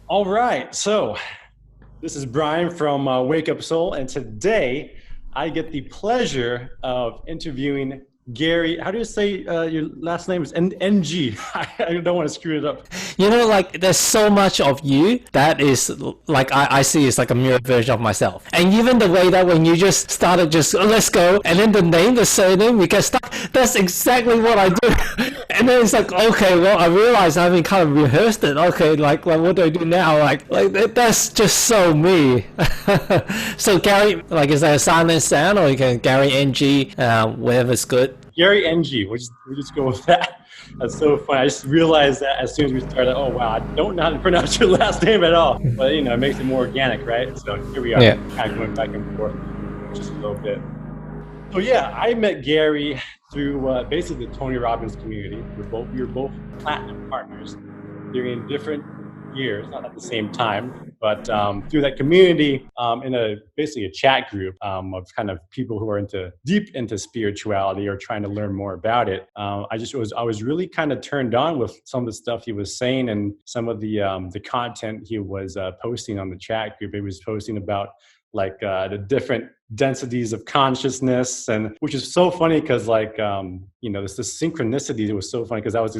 All right. So this is Brian from Wake Up Soul, and today I get the pleasure of interviewing Gary. How do you say your last name is NG? I don't want to screw it up. Like there's so much of you that is like I see is like a mirror version of myself. And even the way that when you just started just let's go and then the name, the surname, we get stuck. That's exactly what I do. And then it's like, okay, well I realized I haven't kind of rehearsed it. Okay, like what do I do now? That's just so me. So Gary, like is that a silent sound or you can Gary NG, whatever's good. Gary NG. We just go with that. That's so funny. I just realized that as soon as we started. Oh wow, I don't know how to pronounce your last name at all. But it makes it more organic, right? So here we are, Yeah. kind of going back and forth just a little bit. So yeah, I met Gary through basically the Tony Robbins community. We were both platinum partners during different years, not at the same time, but through that community in basically a chat group of kind of people who are deep into spirituality or trying to learn more about it. I was really kind of turned on with some of the stuff he was saying and some of the content he was posting on the chat group. He was posting about the different densities of consciousness, and which is so funny because this synchronicity. It was so funny because I was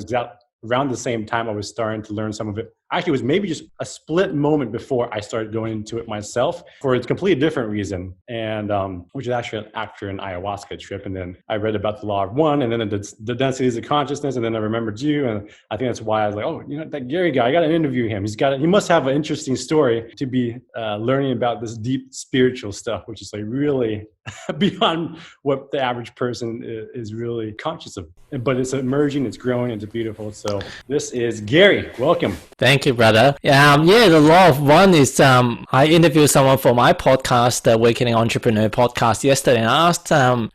around the same time I was starting to learn some of it. Actually, it was maybe just a split moment before I started going into it myself for a completely different reason, and which is actually after an ayahuasca trip. And then I read about the law of one, and then the densities of consciousness, and then I remembered you, and I think that's why I was like, oh, that Gary guy, I got to interview him. He must have an interesting story to be learning about this deep spiritual stuff, which is like really beyond what the average person is really conscious of. But it's emerging, it's growing, it's beautiful. So this is Gary. Welcome. Thank you, brother. The law of one is I interviewed someone for my podcast, the Awakening Entrepreneur podcast, yesterday, and I asked them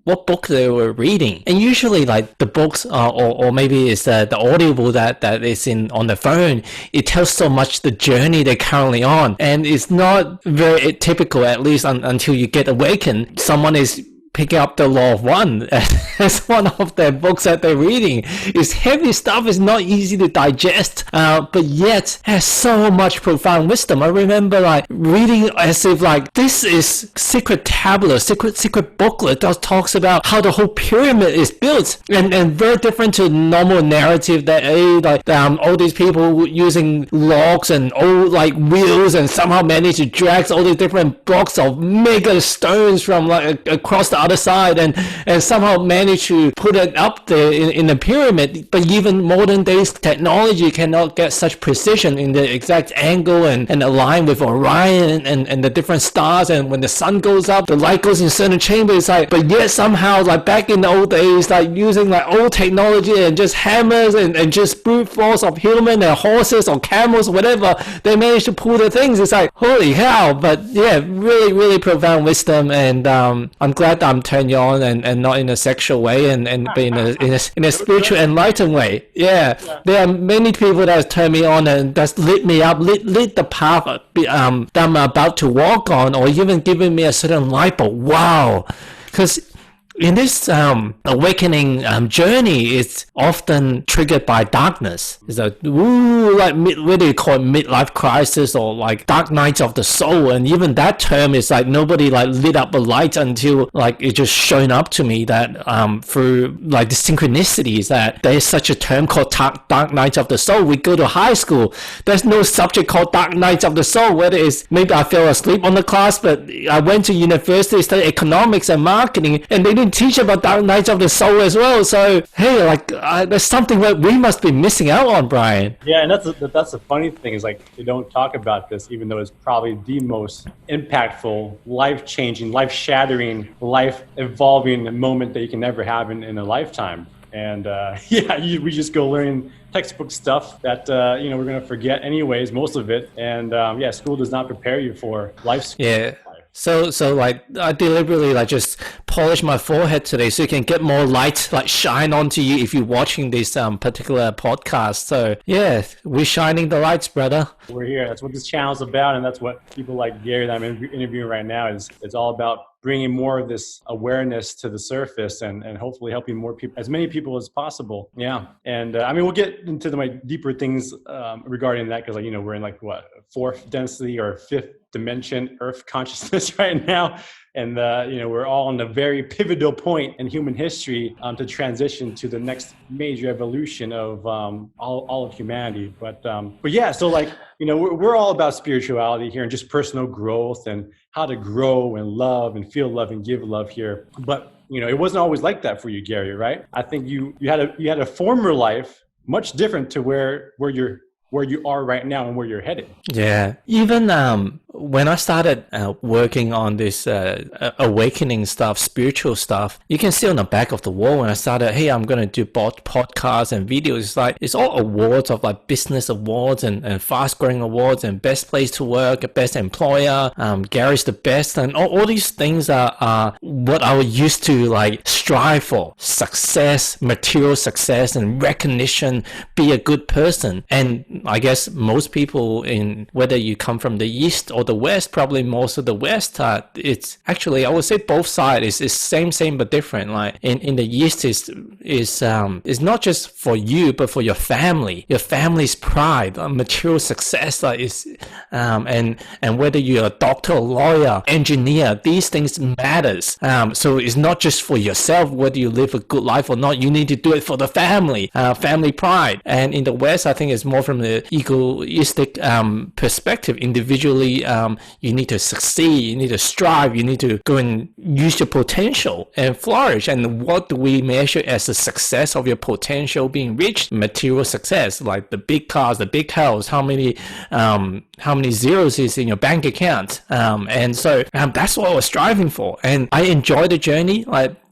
what book they were reading. And usually, like the books, or maybe it's the audible that is on the phone. It tells so much the journey they're currently on, and it's not very typical, at least until you get awakened. Someone is picking up the law of one as one of the books that they're reading. It's heavy stuff. It's not easy to digest, but yet has so much profound wisdom. I remember like reading as if like this is secret tablet, secret booklet that talks about how the whole pyramid is built, and very different to normal narrative that all these people using logs and old like wheels and somehow manage to drag all the different blocks of mega stones from like across the other side and somehow manage to put it up there in the pyramid. But even modern days technology cannot get such precision in the exact angle and align with Orion and the different stars, and when the sun goes up the light goes in certain chambers. But yet somehow like back in the old days, like using like old technology and just hammers and just brute force of human and horses or camels, whatever, they managed to pull the things. It's like holy cow. But yeah, really really profound wisdom, and I'm glad I'm turned you on and not in a sexual way, and but in a spiritual enlightened way. Yeah, there are many people that have turned me on and that's lit me up, lit the path that I'm about to walk on, or even giving me a certain light bulb. Wow, because in this awakening journey, it's often triggered by darkness. It's like, what do you call it, midlife crisis or like dark nights of the soul? And even that term is like nobody like lit up a light until like it just shown up to me that through like the synchronicities that there is such a term called dark nights of the soul. We go to high school, there's no subject called dark nights of the soul, whether it's maybe I fell asleep on the class, but I went to university, studied economics and marketing, and they didn't teach about dark nights of the soul as well. So hey, there's something that we must be missing out on, Brian. Yeah, and that's the funny thing is like they don't talk about this, even though it's probably the most impactful, life-changing, life-shattering, life-evolving moment that you can ever have in a lifetime. And we just go learning textbook stuff that we're going to forget anyways, most of it. And school does not prepare you for life. Yeah. So like I deliberately like just polish my forehead today so you can get more light like shine onto you if you're watching this particular podcast. So yeah, we're shining the lights, brother. We're here. That's what this channel's about, and that's what people like Gary that I'm interviewing right now is. It's all about bringing more of this awareness to the surface and hopefully helping more people, as many people as possible. Yeah. And I mean, we'll get into my deeper things regarding that because, we're in what, fourth density or fifth dimension Earth consciousness right now. And, we're all in a very pivotal point in human history to transition to the next major evolution of all of humanity. But yeah, so we're all about spirituality here and just personal growth and how to grow and love and feel love and give love here. But, it wasn't always like that for you, Gary, right? I think you had a former life much different to where you are right now and where you're headed. Yeah. Even when I started working on this awakening stuff, spiritual stuff, you can see on the back of the wall when I started, hey, I'm going to do podcasts and videos. It's all awards of business awards and fast growing awards and best place to work, best employer, Gary's the best. And all these things are what I used to strive for. Success, material success and recognition, be a good person. And I guess most people whether you come from the East or the West, probably most of the West, it's actually, I would say both sides is same but different. In the East is not just for you but for your family's pride, material success and whether you're a doctor, lawyer, engineer, these things matters. So it's not just for yourself whether you live a good life or not. You need to do it for the family pride. And in the West, I think it's more from the egoistic perspective. Individually, you need to succeed, you need to strive, you need to go and use your potential and flourish. And what do we measure as the success of your potential being reached? Material success, like the big cars, the big house, how many zeros is in your bank account. And so that's what I was striving for. And I enjoyed the journey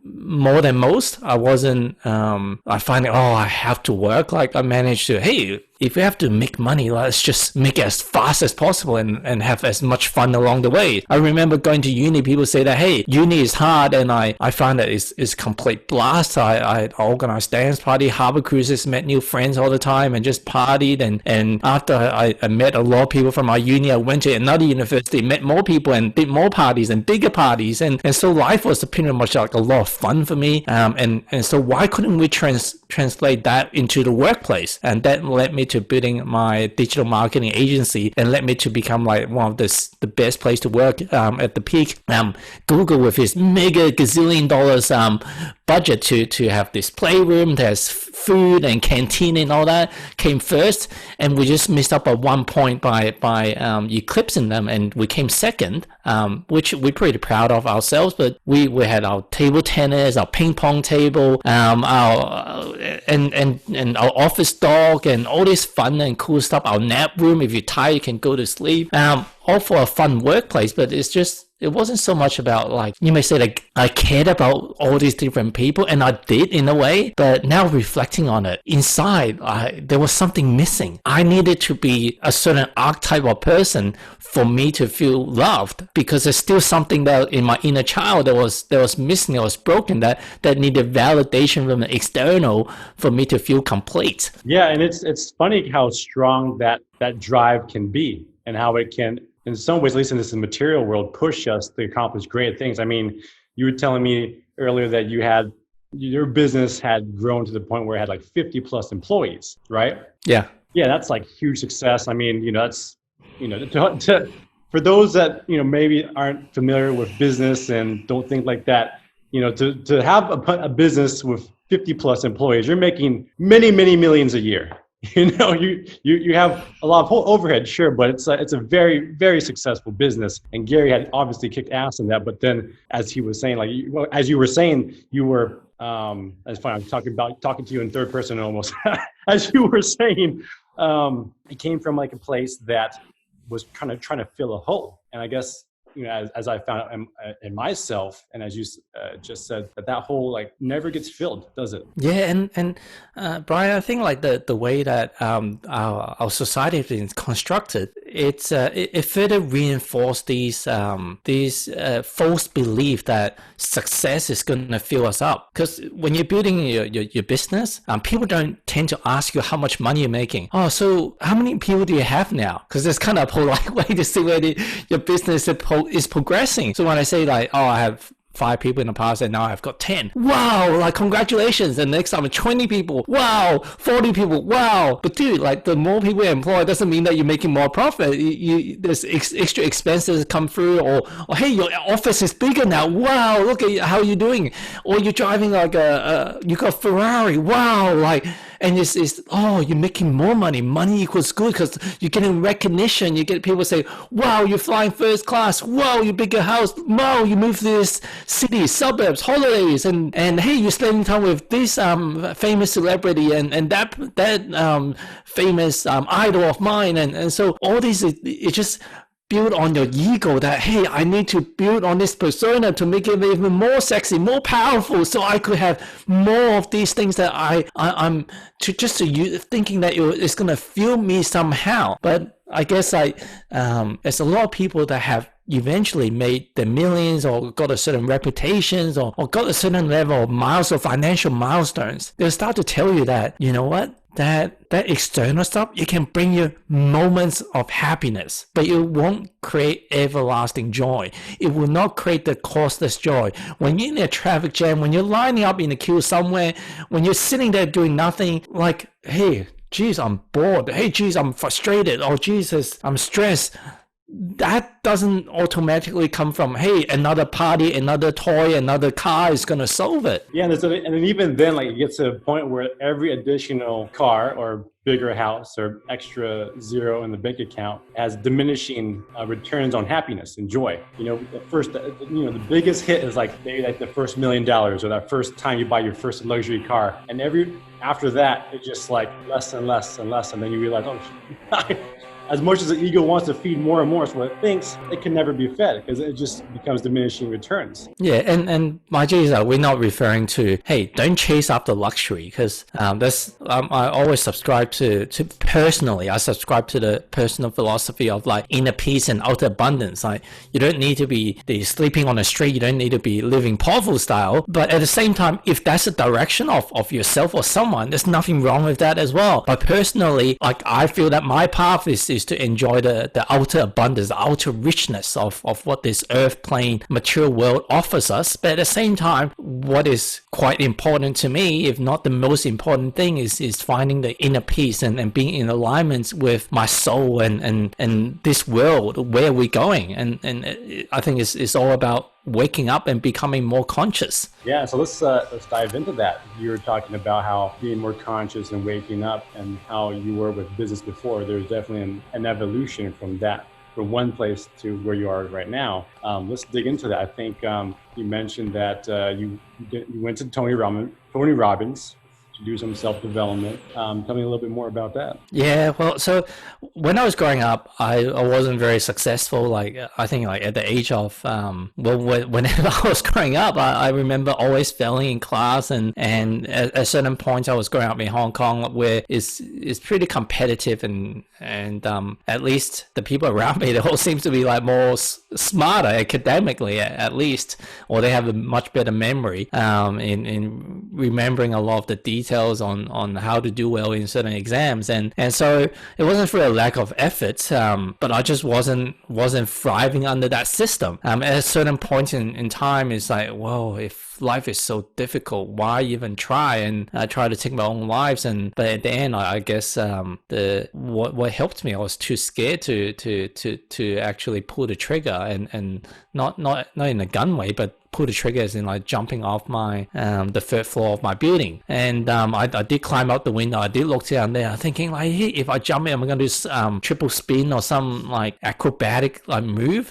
more than most. I wasn't I find I have to work. I managed to, hey, if we have to make money, let's just make it as fast as possible and have as much fun along the way. I remember going to uni, people say that, hey, uni is hard, and I find that it's complete blast. I organized dance party, harbor cruises, met new friends all the time and just partied. And after I met a lot of people from our uni, I went to another university, met more people and did more parties and bigger parties. And so life was pretty much a lot of fun for me. And so why couldn't we translate that into the workplace? And that led me to building my digital marketing agency and led me to become one of the best place to work at the peak. Google, with his mega gazillion dollars budget to have this playroom, there's food and canteen and all that, came first, and we just missed up at one point by eclipsing them, and we came second, which we're pretty proud of ourselves. But we had our table tennis, our ping pong table, our and our office dog, and all this fun and cool stuff. Our nap room, if you're tired, you can go to sleep. All for a fun workplace, but it wasn't so much about you may say I cared about all these different people, and I did in a way, but now reflecting on it, inside there was something missing. I needed to be a certain archetype of person for me to feel loved, because there's still something that in my inner child that was missing, that was broken, that needed validation from the external for me to feel complete. Yeah, and it's funny how strong that drive can be, and how it can, in some ways, at least in this material world, push us to accomplish great things. I mean, you were telling me earlier that your business had grown to the point where it had 50 plus employees, right? Yeah. Yeah, that's huge success. I mean, that's, for those that, maybe aren't familiar with business and don't think like that, to have a business with 50 plus employees, you're making many, many millions a year. You have a lot of overhead, sure, but it's a very, very successful business. And Gary had obviously kicked ass in that. But then, as he was saying, as you were saying, you were, it's funny, I'm talking to you in third person almost. As you were saying, it came from a place that was kind of trying to fill a hole. And I guess, as I found in myself, and as you just said, that hole never gets filled, does it? Yeah, and Brian, I think the way that our society is constructed, it further reinforced these false belief that success is going to fill us up. Because when you're building your business, people don't tend to ask you how much money you're making. Oh, so how many people do you have now? Because it's kind of a polite way to see where your business is progressing. So when I say like, oh, I have 5 people in the past and now I've got 10. Wow, like congratulations. And next time 20 people. Wow, 40 people. Wow. But dude, like the more people you employ doesn't mean that you're making more profit. There's extra expenses come through, or hey, your office is bigger now. Wow, look at how you're doing. Or you're driving like you got a Ferrari. Wow, like, and it's you're making more money. Money equals good because you're getting recognition. You get people say, wow, you're flying first class. Wow, you bigger house. Wow, you moved to this city, suburbs, holidays, and hey, you're spending time with this famous celebrity and that famous idol of mine, and so all these it just build on your ego that, hey, I need to build on this persona to make it even more sexy, more powerful, so I could have more of these things that I'm thinking that it's gonna fuel me somehow. But I guess like there's a lot of people that have eventually made the millions or got a certain reputations or got a certain level of financial milestones. They'll start to tell you that, you know what, that external stuff, it can bring you moments of happiness, but it won't create everlasting joy. It will not create the costless joy. When you're in a traffic jam, when you're lining up in a queue somewhere, when you're sitting there doing nothing, like, hey, geez, I'm bored. Hey, geez, I'm frustrated. Oh, Jesus, I'm stressed. That doesn't automatically come from, hey, another party, another toy, another car is going to solve it. Yeah, and then even then, like, it gets to a point where every additional car or bigger house or extra zero in the bank account has diminishing returns on happiness and joy. You know, the biggest hit is like maybe like the first $1 million or that first time you buy your first luxury car, and after that, it's just like less and less and less, and then you realize, oh. As much as the ego wants to feed more and more, so what it thinks, it can never be fed because it just becomes diminishing returns. Yeah, and my Jesus, we're not referring to, hey, don't chase after luxury, because I always subscribe to personally, I subscribe to the personal philosophy of like inner peace and outer abundance. Like, you don't need to be sleeping on the street, you don't need to be living powerful style, but at the same time, if that's the direction of yourself or someone, there's nothing wrong with that as well. But personally, like, I feel that my path is to enjoy the outer abundance, the outer richness of what this earth plane material world offers us. But at the same time, what is quite important to me, if not the most important thing, is finding the inner peace and being in alignment with my soul and this world, where we're going. And I think it's all about waking up and becoming more conscious. Yeah, so let's dive into that. You were talking about how being more conscious and waking up, and how you were with business before. There's definitely an evolution from that, from one place to where you are right now. Let's dig into that. I think you mentioned that you went to Tony Robbins to do some self-development. Tell me a little bit more about that. Yeah, well, so when I was growing up, I wasn't very successful. Like, I think like at the age of, whenever I was growing up, I remember always failing in class, and at certain points I was growing up in Hong Kong, where it's pretty competitive, and at least the people around me, they all seems to be like more smarter academically, at least, or they have a much better memory in remembering a lot of the details on how to do well in certain exams, and so it wasn't for a lack of effort, but I just wasn't thriving under that system. At a certain point in time, it's like, whoa, if life is so difficult, why even try? And I tried to take my own lives, but at the end, I guess what helped me, I was too scared to actually pull the trigger, and not in a gun way, but pull the trigger as in like jumping off my the third floor of my building. And I did climb out the window. I did look down there thinking like, hey, if I jump in, I'm gonna do triple spin or some like acrobatic like move,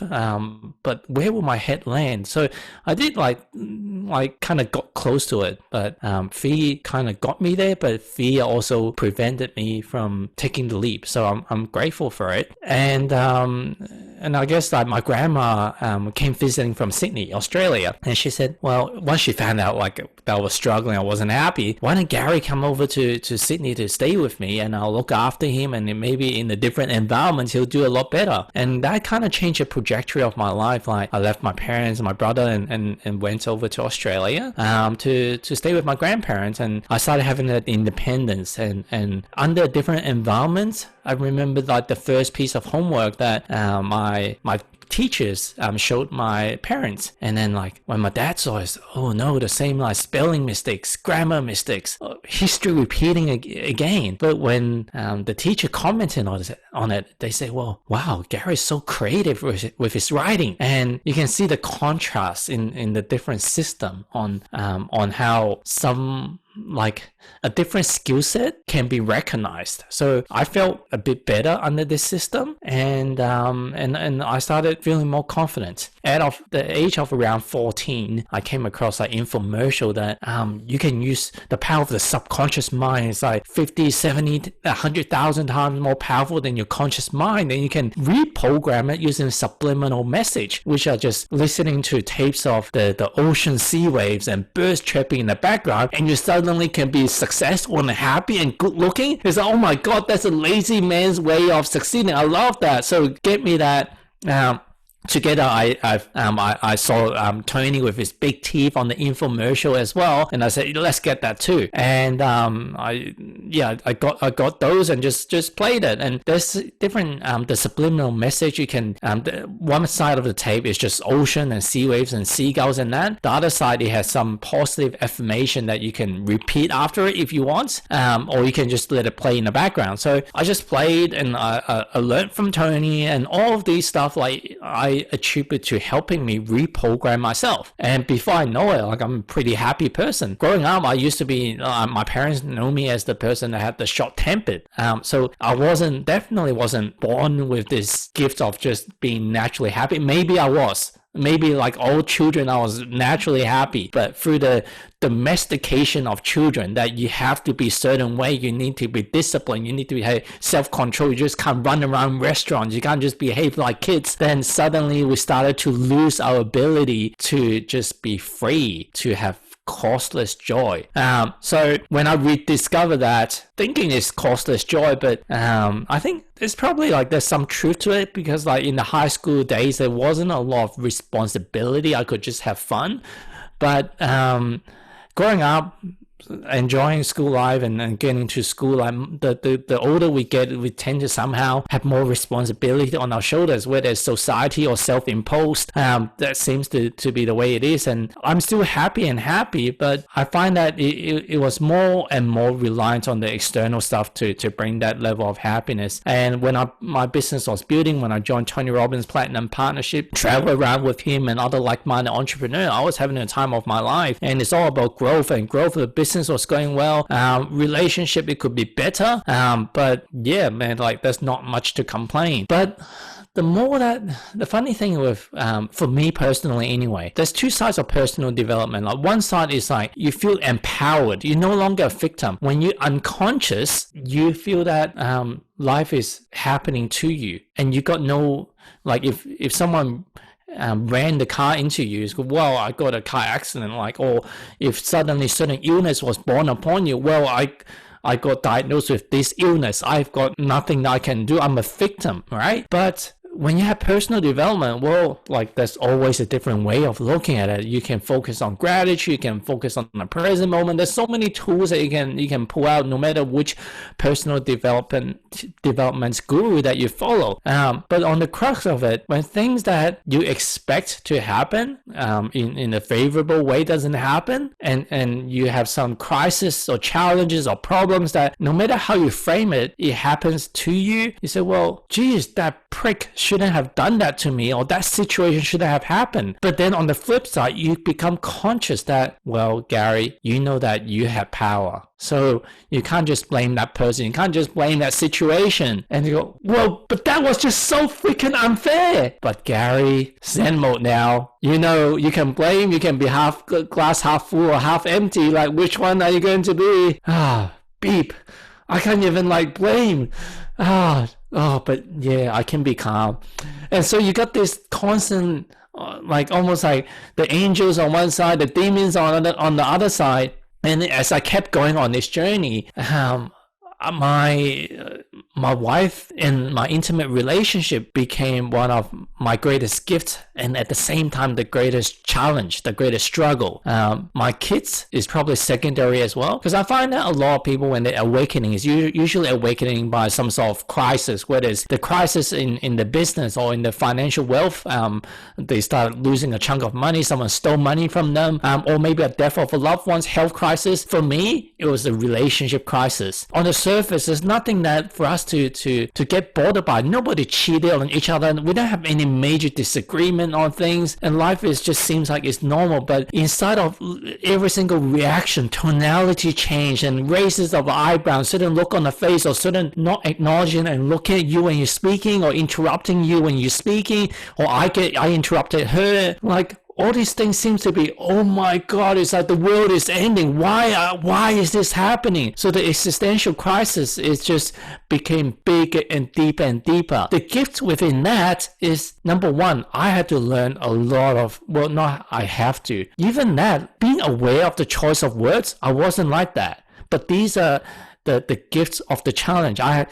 but where will my head land? So I did like kind of got close to it, but fear kind of got me there, but fear also prevented me from taking the leap. So I'm grateful for it. And and I guess like my grandma came visiting from Sydney, Australia, and she said, well, once she found out like that I was struggling, I wasn't happy, why don't Gary come over to Sydney to stay with me, and I'll look after him, and then maybe in a different environment he'll do a lot better. And that kind of changed the trajectory of my life. Like I left my parents, my brother, and went over to Australia to stay with my grandparents, and I started having that independence, and under different environments. I remember like the first piece of homework that my teachers showed my parents, and then like when my dad saw it, oh no, the same like spelling mistakes, grammar mistakes, history repeating again. But when the teacher commented on it, they say, well, wow, Gary's so creative with his writing. And you can see the contrast in the different system on how some like a different skill set can be recognized. So I felt a bit better under this system, and I started feeling more confident. At the age of around 14, I came across an infomercial that you can use the power of the subconscious mind. It's like 50, 70, 100,000 times more powerful than your conscious mind, and you can reprogram it using subliminal message, which are just listening to tapes of the ocean sea waves and birds chirping in the background, and you suddenly can be successful and happy and good looking. It's like, oh my god, that's a lazy man's way of succeeding. I love that. So get me that. Together, I saw Tony with his big teeth on the infomercial as well, and I said, let's get that too. And I got those and just played it. And there's different the subliminal message. You can one side of the tape is just ocean and sea waves and seagulls and that. The other side, it has some positive affirmation that you can repeat after it if you want, or you can just let it play in the background. So I just played, and I learned from Tony, and all of these stuff like I attribute to helping me reprogram myself. And before I know it, like I'm a pretty happy person. Growing up, I used to be, my parents know me as the person that had the short-tempered. So I definitely wasn't born with this gift of just being naturally happy. Maybe I was. Maybe like all children, I was naturally happy, but through the domestication of children, that you have to be a certain way, you need to be disciplined, you need to have self-control, you just can't run around restaurants, you can't just behave like kids. Then suddenly we started to lose our ability to just be free, to have costless joy. So when I rediscovered that, thinking it's costless joy, but I think it's probably like there's some truth to it, because like in the high school days, there wasn't a lot of responsibility. I could just have fun. But growing up, enjoying school life and getting to school, the older we get, we tend to somehow have more responsibility on our shoulders, whether it's society or self-imposed. That seems to be the way it is, and I'm still happy, but I find that it was more and more reliant on the external stuff to bring that level of happiness. And when my business was building, when I joined Tony Robbins Platinum Partnership, travel around with him and other like-minded entrepreneurs, I was having a time of my life, and it's all about growth and growth of the business was going well. Relationship, it could be better, but yeah, man, like there's not much to complain. But the funny thing with for me personally anyway, there's two sides of personal development. Like one side is like you feel empowered, you're no longer a victim. When you're unconscious, you feel that life is happening to you, and you got no, like if someone ran the car into you, it's well, I got a car accident, like, or if suddenly certain illness was born upon you, well, I got diagnosed with this illness, I've got nothing that I can do, I'm a victim, right? But when you have personal development, well, like there's always a different way of looking at it. You can focus on gratitude, you can focus on the present moment. There's so many tools that you can pull out, no matter which personal development guru that you follow. But on the crux of it, when things that you expect to happen in a favorable way doesn't happen, and you have some crisis or challenges or problems that no matter how you frame it, it happens to you, you say, well, geez, that prick shouldn't have done that to me, or that situation shouldn't have happened. But then on the flip side, you become conscious that, well, Gary, you know that you have power. So you can't just blame that person. You can't just blame that situation. And you go, well, but that was just so freaking unfair. But Gary, Zen mode now. You know, you can blame, you can be glass half full or half empty. Like, which one are you going to be? Beep. I can't even like blame. but yeah, I can be calm. And so you got this constant, like almost like the angels on one side, the demons on the other side. And as I kept going on this journey, my wife and my intimate relationship became one of my greatest gifts, and at the same time the greatest challenge, the greatest struggle. My kids is probably secondary as well, because I find that a lot of people, when they're awakening, is usually awakening by some sort of crisis, whether it's the crisis in the business or in the financial wealth. They start losing a chunk of money, someone stole money from them, or maybe a death of a loved one's health crisis. For me, it was a relationship crisis. On the surface, there's nothing that for us to get bothered by. Nobody cheated on each other. We don't have any major disagreement on things, and life just seems like it's normal. But inside of every single reaction, tonality change and raises of the eyebrows, certain look on the face, or certain not acknowledging and looking at you when you're speaking, or interrupting you when you're speaking, or I interrupted her. Like, all these things seems to be, oh my God, it's like the world is ending. Why is this happening? So the existential crisis is just became bigger and deeper and deeper. The gift within that is, number one, I had to learn a lot of, well, not I have to. Even that, being aware of the choice of words, I wasn't like that. But these are the gifts of the challenge. I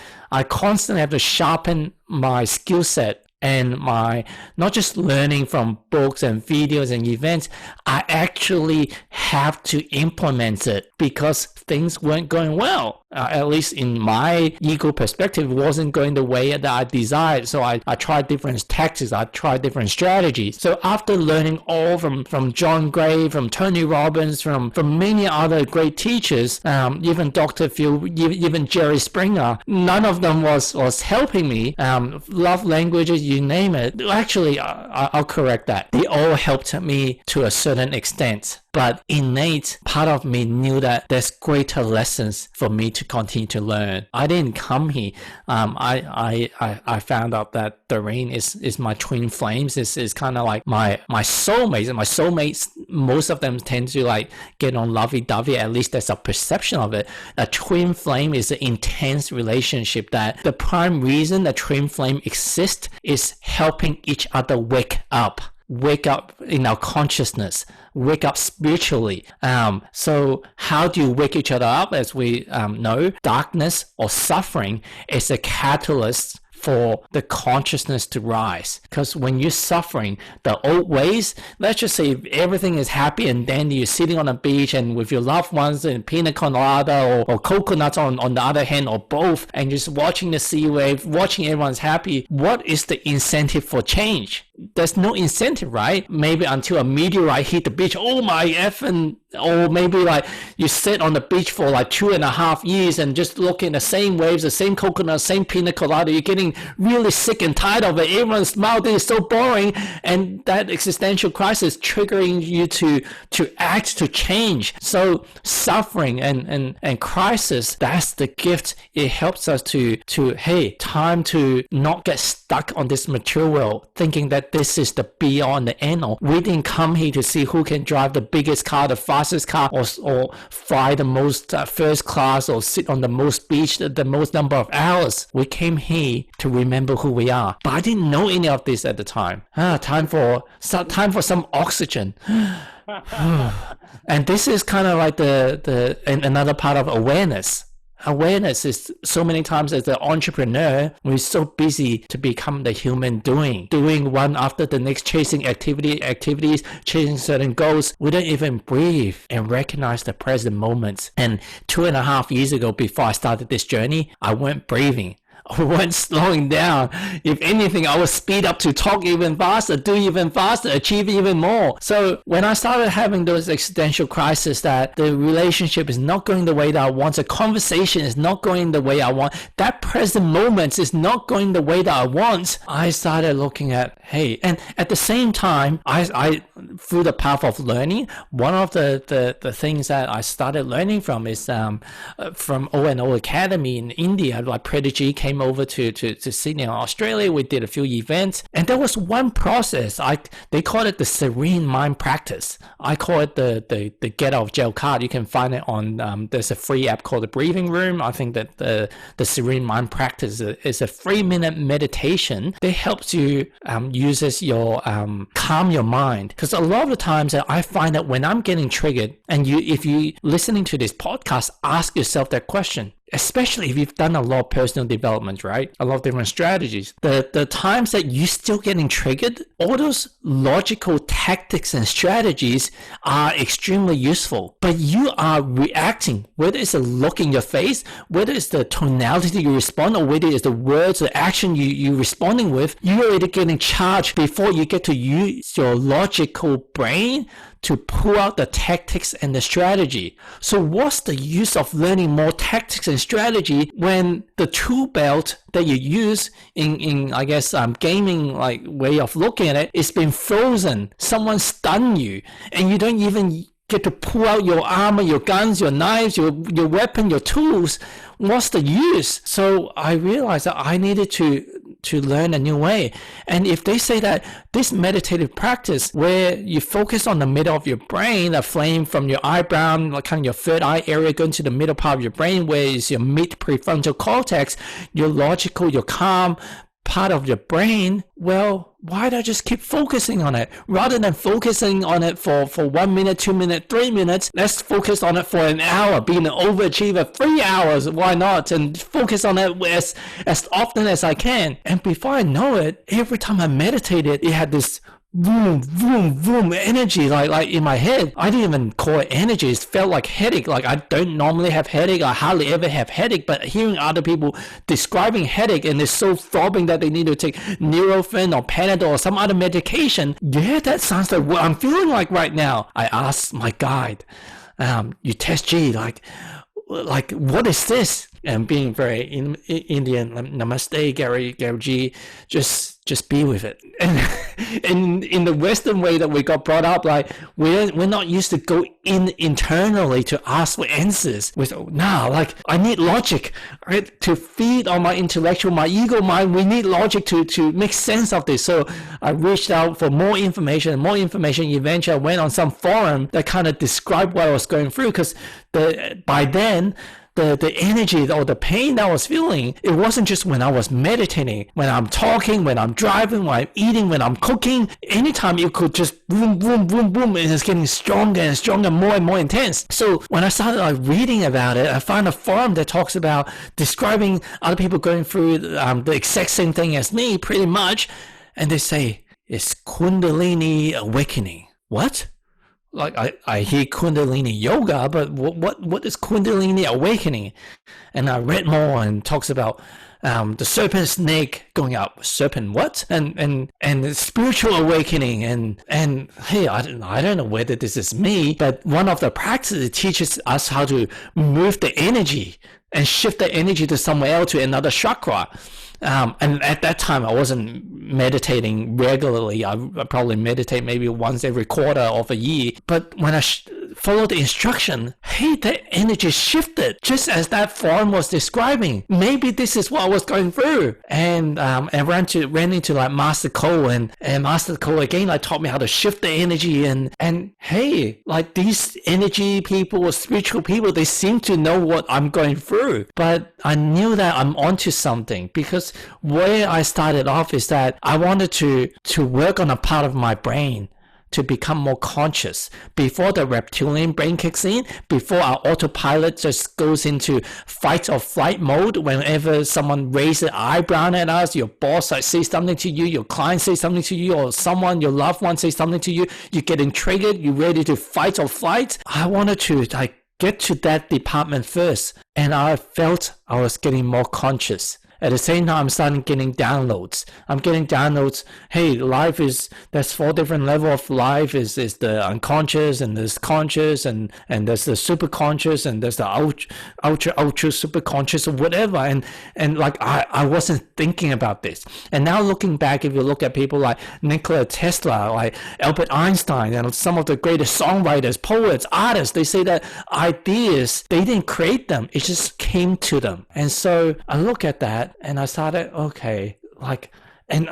constantly have to sharpen my skill set and my, not just learning from books and videos and events, I actually have to implement it because things weren't going well. At least in my ego perspective, it wasn't going the way that I desired. So I tried different tactics, I tried different strategies. So after learning all from John Gray, from Tony Robbins, from many other great teachers, even Dr. Phil, even Jerry Springer, none of them was helping me. Love languages, you name it. Actually, I'll correct that. They all helped me to a certain extent. But innate part of me knew that there's greater lessons for me to continue to learn. I didn't come here. I found out that Doreen is my twin flames. Is kind of like my soulmates. And my soulmates, most of them tend to like get on lovey-dovey. At least there's a perception of it. A twin flame is an intense relationship that the prime reason the twin flame exists is helping each other wake up in our consciousness, wake up spiritually. So how do you wake each other up? As we know, darkness or suffering is a catalyst for the consciousness to rise. Because when you're suffering, the old ways, let's just say if everything is happy and then you're sitting on a beach and with your loved ones and pina colada or coconuts on the other hand, or both, and just watching the sea wave, watching everyone's happy, what is the incentive for change? There's no incentive, right? Maybe until a meteorite hit the beach, oh my effing, or maybe like you sit on the beach for like 2.5 years and just looking at the same waves, the same coconut, same pina colada, you're getting really sick and tired of it. Everyone's mouth is so boring, and that existential crisis triggering you to act, to change. So suffering and crisis, that's the gift. It helps us to hey, time to not get stuck on this material world thinking that this is the be all and the end all. We didn't come here to see who can drive the biggest car, the fastest car, or fly the most first class, or sit on the most beach the most number of hours. We came here to remember who we are. But I didn't know any of this at the time. Time for some oxygen. And this is kind of like another part of awareness. Awareness is so many times as an entrepreneur, we're so busy to become the human doing one after the next, chasing activities, chasing certain goals. We don't even breathe and recognize the present moments. And 2.5 years ago, before I started this journey, I weren't breathing. I wasn't slowing down. If anything, I would speed up to talk even faster, do even faster, achieve even more. So when I started having those existential crises that the relationship is not going the way that I want, the conversation is not going the way I want, that present moment is not going the way that I want, I started looking at, hey, and at the same time, I through the path of learning, one of the things that I started learning from is from O&O Academy in India. Like Prodigy came came over to Sydney, Australia. We did a few events, and there was one process. They call it the serene mind practice. I call it the get out of jail card. You can find it on there's a free app called the Breathing Room. I think that the serene mind practice is a 3-minute meditation that helps you uses your calm your mind. Because a lot of the times I find that when I'm getting triggered, and if you listening to this podcast, ask yourself that question, especially if you've done a lot of personal development, right? A lot of different strategies. The times that you're still getting triggered, all those logical tactics and strategies are extremely useful. But you are reacting, whether it's a look in your face, whether it's the tonality you respond, or whether it's the words or action you're responding with, you're already getting charged before you get to use your logical brain to pull out the tactics and the strategy. So what's the use of learning more tactics and strategy when the tool belt that you use in I guess gaming like way of looking at it is been frozen? Someone stunned you and you don't even get to pull out your armor, your guns, your knives, your weapon, your tools. What's the use? So I realized that I needed to learn a new way. And if they say that this meditative practice where you focus on the middle of your brain, a flame from your eyebrow, like kind of your third eye area going to the middle part of your brain, where is your mid prefrontal cortex, your logical, your calm part of your brain, well, why don't I just keep focusing on it? Rather than focusing on it for 1 minute, 2 minutes, 3 minutes, let's focus on it for an hour, being an overachiever, 3 hours, why not? And focus on it as often as I can. And before I know it, every time I meditated, it had this boom, boom, boom energy like in my head. I didn't even call it energy. It felt like headache. Like I don't normally have headache. I hardly ever have headache. But hearing other people describing headache and it's so throbbing that they need to take Nurofen or Panadol or some other medication. Yeah, that sounds like what I'm feeling like right now. I asked my guide, you test G, like what is this? And being very Indian, namaste, Gary G, just be with it. And in the Western way that we got brought up, like we're not used to go internally to ask for answers. Like I need logic, right? To feed on my intellectual, my ego mind, we need logic to make sense of this. So I reached out for more information. Eventually I went on some forum that kind of described what I was going through, because by then the energy or the pain that I was feeling, it wasn't just when I was meditating, when I'm talking, when I'm driving, when I'm eating, when I'm cooking. Anytime it could just boom, boom, boom, boom, and it's getting stronger and stronger, more and more intense. So when I started reading about it, I found a forum that talks about describing other people going through the exact same thing as me, pretty much, and they say it's Kundalini awakening. What? Like I hear Kundalini yoga, but what is Kundalini awakening? And I read more, and talks about the serpent snake going up. Serpent what? And the spiritual awakening, and hey, I don't know whether this is me, but one of the practices teaches us how to move the energy and shift the energy to somewhere else, to another chakra. And at that time, I wasn't meditating regularly. I probably meditate maybe once every quarter of a year. But when I followed the instruction, hey, the energy shifted just as that form was describing. Maybe this is what I was going through. And I ran into like Master Cole, and Master Cole again like taught me how to shift the energy. And hey, like these energy people or spiritual people, they seem to know what I'm going through. But I knew that I'm onto something, because where I started off is that I wanted to work on a part of my brain to become more conscious before the reptilian brain kicks in, before our autopilot just goes into fight or flight mode. Whenever someone raises an eyebrow at us, your boss says something to you, your client says something to you, or someone, your loved one says something to you, you're getting triggered, you're ready to fight or flight. I wanted to get to that department first, and I felt I was getting more conscious. At the same time, I'm starting getting downloads. I'm getting downloads. Hey, there's 4 different levels of life. Is the unconscious, and there's conscious, and there's the super conscious, and there's the ultra super conscious, or whatever. And like I wasn't thinking about this. And now looking back, if you look at people like Nikola Tesla, like Albert Einstein, and some of the greatest songwriters, poets, artists, they say that ideas, they didn't create them. It just came to them. And so I look at that, that, and I started, okay, like, and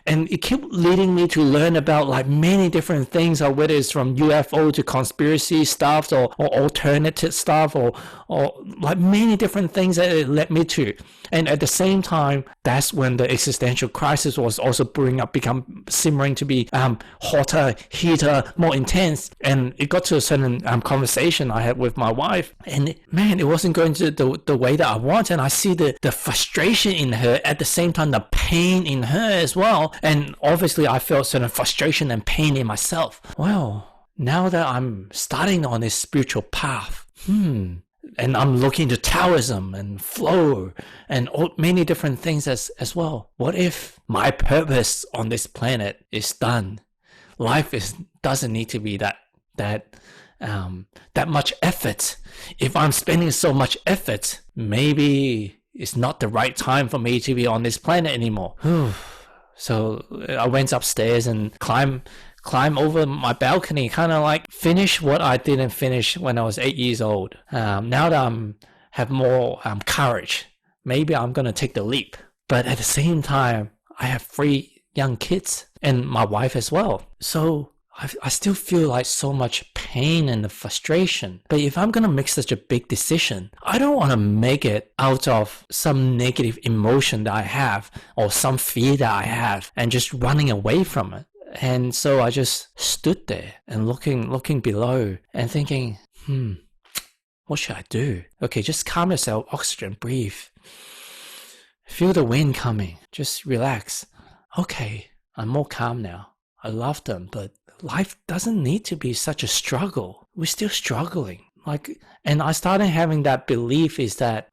it kept leading me to learn about like many different things, or whether it's from UFO to conspiracy stuff, or alternative stuff, or like many different things that it led me to. And at the same time, that's when the existential crisis was also become simmering to be hotter, heater, more intense. And it got to a certain conversation I had with my wife, and man, it wasn't going to the way that I want. And I see the frustration in her, at the same time the pain in her as well. And obviously I felt certain frustration and pain in myself. Well, now that I'm starting on this spiritual path, and I'm looking to Taoism and flow and many different things as well. What if my purpose on this planet is done? Life doesn't need to be that much effort. If I'm spending so much effort, maybe it's not the right time for me to be on this planet anymore. So I went upstairs and climb over my balcony, kind of like finish what I didn't finish when I was 8 years old. Now that I have more courage, maybe I'm going to take the leap. But at the same time, I have 3 young kids and my wife as well. So I still feel like so much pain and the frustration. But if I'm going to make such a big decision, I don't want to make it out of some negative emotion that I have, or some fear that I have, and just running away from it. And so I just stood there and looking below and thinking, what should I do? Okay, just calm yourself, oxygen, breathe. Feel the wind coming. Just relax. Okay, I'm more calm now. I love them, but life doesn't need to be such a struggle. We're still struggling. And I started having that belief is that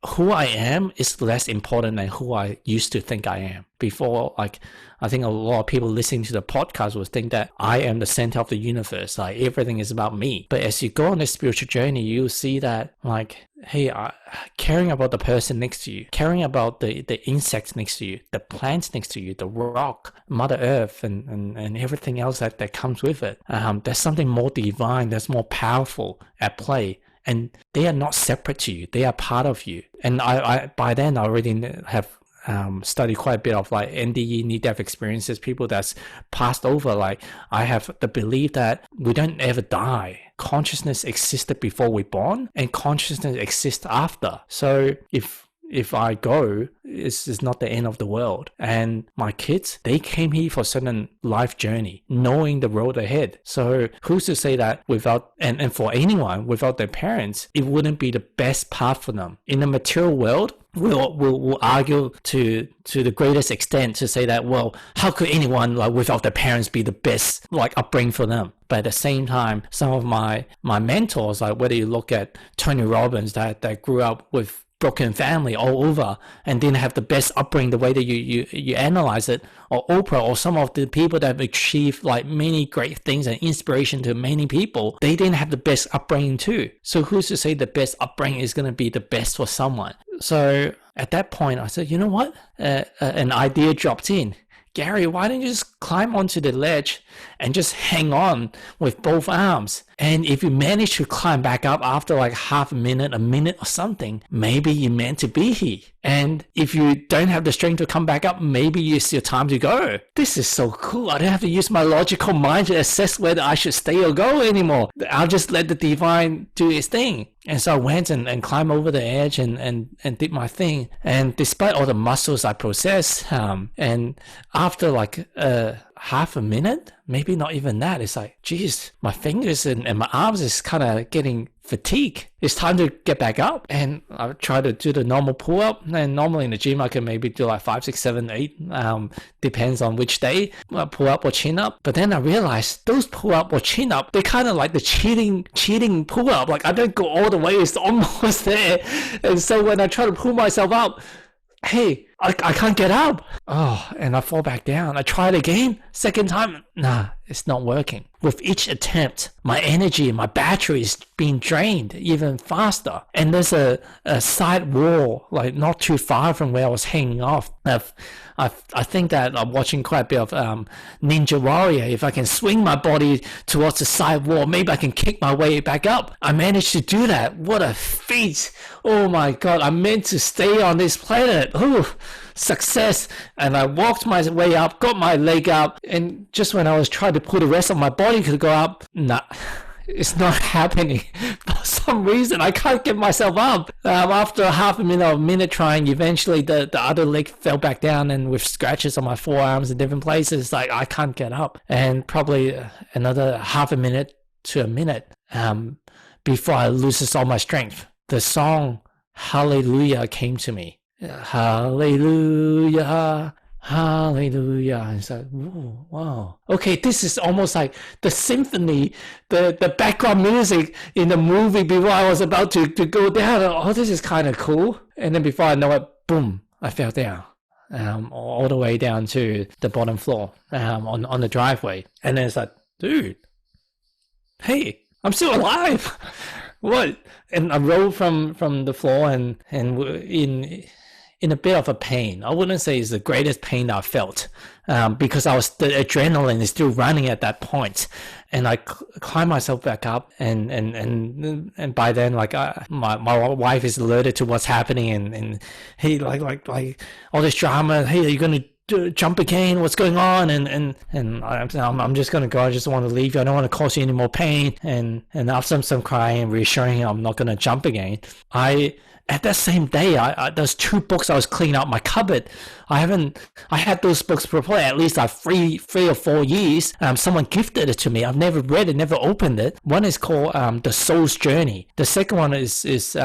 who I am is less important than who I used to think I am. Before, I think a lot of people listening to the podcast would think that I am the center of the universe, like everything is about me. But as you go on this spiritual journey, you see that, hey, caring about the person next to you, caring about the insects next to you, the plants next to you, the rock, Mother Earth, and everything else that comes with it. There's something more divine, that's more powerful at play. And they are not separate to you. They are part of you. And I by then I already have studied quite a bit of NDE, near-death experiences, people that's passed over. I have the belief that we don't ever die. Consciousness existed before we're born, and consciousness exists after. So if I go, it's not the end of the world. And my kids, they came here for a certain life journey, knowing the road ahead. So who's to say that without, and for anyone, without their parents, it wouldn't be the best path for them. In the material world, we'll argue to the greatest extent to say that, well, how could anyone without their parents be the best upbringing for them? But at the same time, some of my mentors, whether you look at Tony Robbins, that grew up with broken family all over and didn't have the best upbringing the way that you analyze it, or Oprah, or some of the people that have achieved many great things and inspiration to many people, they didn't have the best upbringing too. So who's to say the best upbringing is going to be the best for someone? So at that point I said, you know what, an idea dropped in. Gary, why don't you just climb onto the ledge and just hang on with both arms? And if you manage to climb back up after half a minute or something, maybe you're meant to be here. And if you don't have the strength to come back up, maybe it's your time to go. This is so cool. I don't have to use my logical mind to assess whether I should stay or go anymore. I'll just let the divine do its thing. And so I went and climbed over the edge and did my thing. And despite all the muscles I processed, and after half a minute, maybe not even that, it's geez, my fingers and my arms is kind of getting fatigued. It's time to get back up. And I try to do the normal pull-up. And normally in the gym, I can maybe do 5, 6, 7, 8, depends on which day, pull-up or chin-up. But then I realized those pull-up or chin-up, they're kind of like the cheating pull-up. I don't go all the way, it's almost there. And so when I try to pull myself up, hey, I can't get up. Oh, and I fall back down. I try it again. Second time, nah, it's not working. With each attempt, my energy, my battery is being drained even faster. And there's a side wall, like not too far from where I was hanging off. I think that I'm watching quite a bit of Ninja Warrior. If I can swing my body towards the side wall, maybe I can kick my way back up. I managed to do that. What a feat. Oh my God, I'm meant to stay on this planet. Ooh, success. And I walked my way up, got my leg up, and just when I was trying to pull the rest of my body to go up, nah. It's not happening. For some reason, I can't get myself up. After half a minute trying, eventually the other leg fell back down, and with scratches on my forearms in different places, like I can't get up. And probably another half a minute to a minute before I loses all my strength. The song Hallelujah came to me. Hallelujah. Hallelujah. It's like, whoa, wow. Okay, this is almost like the symphony, the background music in the movie before I was about to go down. Oh, this is kind of cool. And then before I know it, boom, I fell down. All the way down to the bottom floor on the driveway. And then it's like, dude, hey, I'm still alive. What? And I rolled from the floor and in a bit of a pain. I wouldn't say it's the greatest pain I felt because the adrenaline is still running at that point. And I climb myself back up and by then, like my wife is alerted to what's happening and hey, like all this drama. Hey, are you going to jump again? What's going on? And I'm just going to go. I just want to leave you. I don't want to cause you any more pain. And after some crying and reassuring him I'm not going to jump again, at that same day, there's 2 books I was cleaning out my cupboard. I had those books for probably at least like 3 or 4 years. Someone gifted it to me. I've never read it, never opened it. One is called The Soul's Journey. The second one is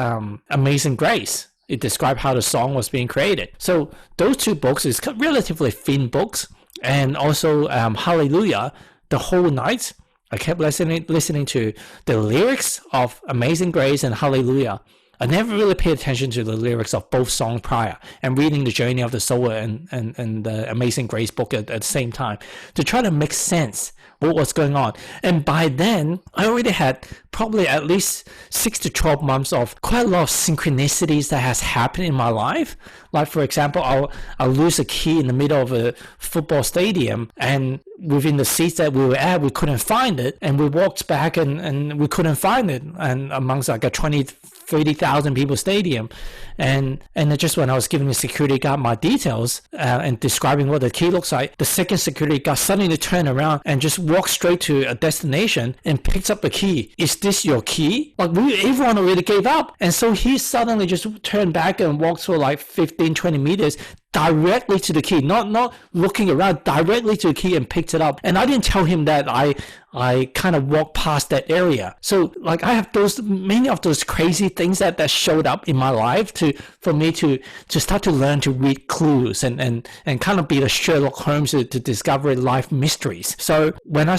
Amazing Grace. It describes how the song was being created. So those 2 books is relatively thin books. And also Hallelujah, the whole night, I kept listening to the lyrics of Amazing Grace and Hallelujah. I never really paid attention to the lyrics of both songs prior, and reading The Journey of the Soul and the Amazing Grace book at the same time to try to make sense what was going on. And by then, I already had probably at least 6 to 12 months of quite a lot of synchronicities that has happened in my life. Like, for example, I'll lose a key in the middle of a football stadium, and within the seats that we were at, we couldn't find it, and we walked back and we couldn't find it, and amongst like a 30,000 people stadium, and just when I was giving the security guard my details and describing what the key looks like, the second security guard suddenly turned around and just walked straight to a destination and picked up the key. Is this your key? Like, everyone already gave up, and so he suddenly just turned back and walked for like 15-20 meters directly to the key, not looking around, directly to the key, and picked it up. And I didn't tell him that I kind of walked past that area. So like I have many of those crazy things that showed up in my life for me to start to learn to read clues and kind of be the Sherlock Holmes to discover life mysteries. So when I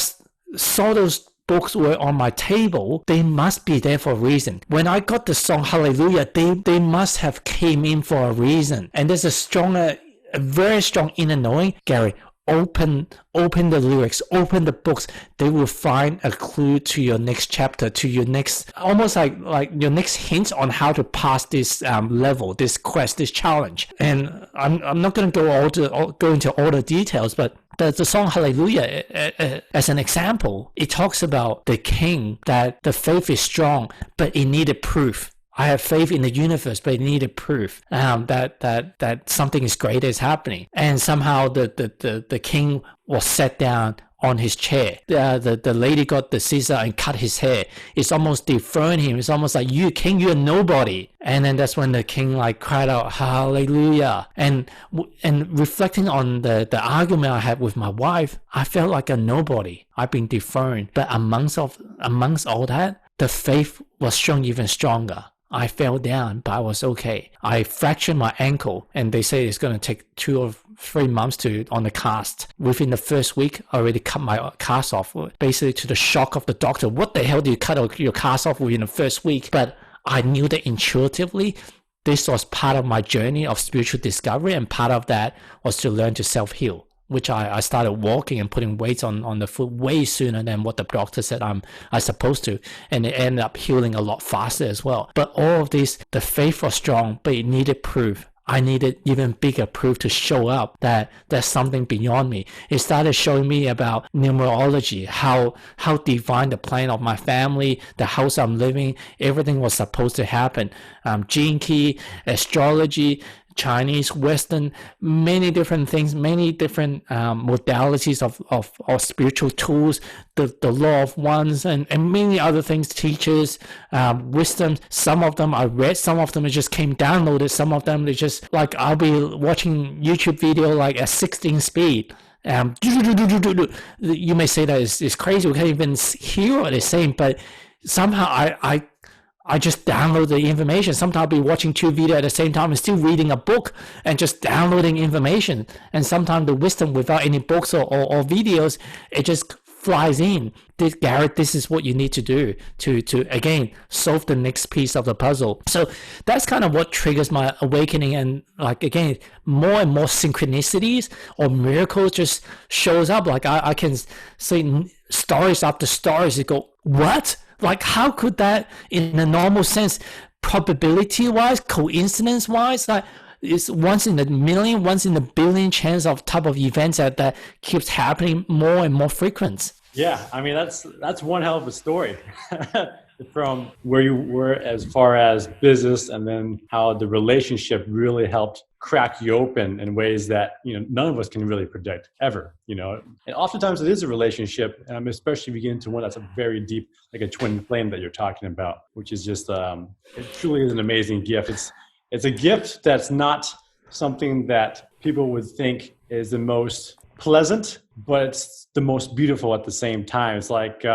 saw those books were on my table, they must be there for a reason. When I got the song Hallelujah, they must have came in for a reason. And there's a very strong inner knowing, Gary, open the lyrics, open the books. They will find a clue to your next chapter, to your next, almost like your next hint on how to pass this level, this quest, this challenge. And I'm not going to go into all the details, but the song Hallelujah, as an example, it talks about the king, that the faith is strong, but it needed proof. I have faith in the universe, but it needed proof that something is greater is happening. And somehow the king was set down on his chair. The lady got the scissor and cut his hair. It's almost dethroned him. It's almost like, you king, you're nobody. And then that's when the king like cried out, Hallelujah. And reflecting on the argument I had with my wife, I felt like a nobody. I've been dethroned. But amongst all that, the faith was shown even stronger. I fell down, but I was okay. I fractured my ankle, and they say it's going to take 2 or 3 months on the cast. Within the first week, I already cut my cast off, basically to the shock of the doctor. What the hell do you cut your cast off within the first week? But I knew that intuitively, this was part of my journey of spiritual discovery, and part of that was to learn to self-heal, which I started walking and putting weights on the foot way sooner than what the doctor said I'm supposed to, and it ended up healing a lot faster as well. But all of this, the faith was strong, but it needed proof. I needed even bigger proof to show up that there's something beyond me. It started showing me about numerology, how divine the plan of my family, the house I'm living, everything was supposed to happen. Gene key, astrology, Chinese, Western, many different things, many different modalities of spiritual tools, the law of ones, and many other things, teachers, wisdom. Some of them I read, some of them it just came downloaded, some of them they just, like, I'll be watching YouTube video like at 16 speed. You may say that is crazy, we can't even hear what they're saying, but somehow I just download the information. Sometimes I'll be watching 2 videos at the same time and still reading a book and just downloading information. And sometimes the wisdom without any books or videos, it just flies in. Garrett, this is what you need to do to again solve the next piece of the puzzle. So that's kind of what triggers my awakening, and like again, more and more synchronicities or miracles just shows up. Like I can see stories after stories. You go, what? Like, how could that, in a normal sense, probability-wise, coincidence-wise, like, it's once in a million, once in a billion chance of type of events that keeps happening more and more frequent. Yeah, I mean, that's one hell of a story. From where you were as far as business, and then how the relationship really helped crack you open in ways that, you know, none of us can really predict ever, you know. And oftentimes it is a relationship, especially if you get into one that's a very deep, like a twin flame that you're talking about, which is just it truly is an amazing gift. It's a gift that's not something that people would think is the most pleasant, but it's the most beautiful at the same time. It's like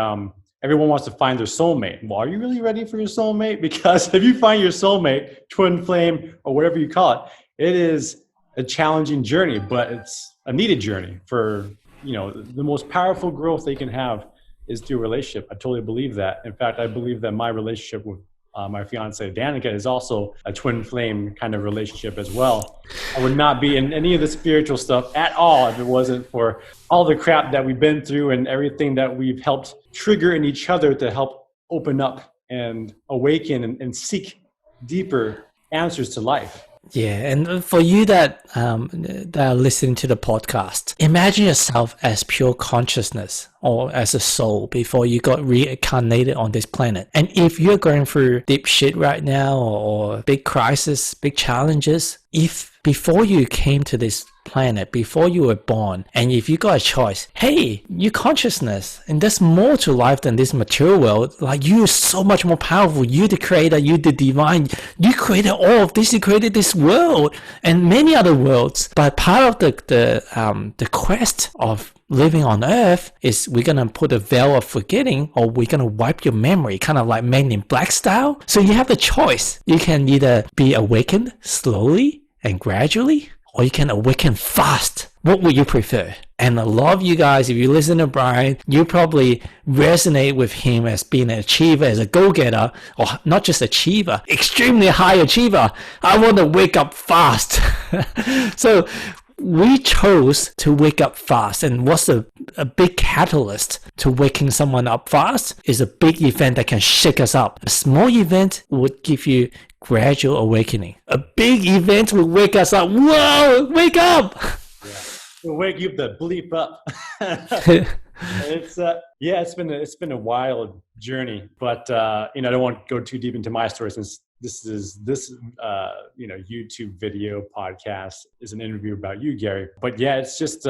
everyone wants to find their soulmate. Well, are you really ready for your soulmate? Because if you find your soulmate, twin flame, or whatever you call it, it is a challenging journey, but it's a needed journey for, you know, the most powerful growth they can have is through a relationship. I totally believe that. In fact, I believe that my relationship with my fiance Danica is also a twin flame kind of relationship as well. I would not be in any of the spiritual stuff at all if it wasn't for all the crap that we've been through and everything that we've helped trigger in each other to help open up and awaken and seek deeper answers to life. Yeah, and for you that are listening to the podcast, imagine yourself as pure consciousness or as a soul before you got reincarnated on this planet. And if you're going through deep shit right now, or big crisis, big challenges, if before you came to this planet, before you were born, and if you got a choice, hey, you consciousness, and there's more to life than this material world. Like, you are so much more powerful. You the creator, you the divine, you created all of this, you created this world and many other worlds. But part of the quest of living on earth is we're gonna put a veil of forgetting, or we're gonna wipe your memory, kind of like Men in Black style. So you have the choice. You can either be awakened slowly and gradually, or you can awaken fast. What would you prefer? And a lot of you guys, if you listen to Brian, you probably resonate with him as being an achiever, as a go-getter, or not just achiever, extremely high achiever. I want to wake up fast. So we chose to wake up fast. And what's a big catalyst to waking someone up fast is a big event that can shake us up. A small event would give you gradual awakening. A big event will wake us up. Whoa, wake up! Yeah. We'll wake you the bleep up. It's been a wild journey, but I don't want to go too deep into my story, since this YouTube video podcast is an interview about you, Gary. But yeah, it's just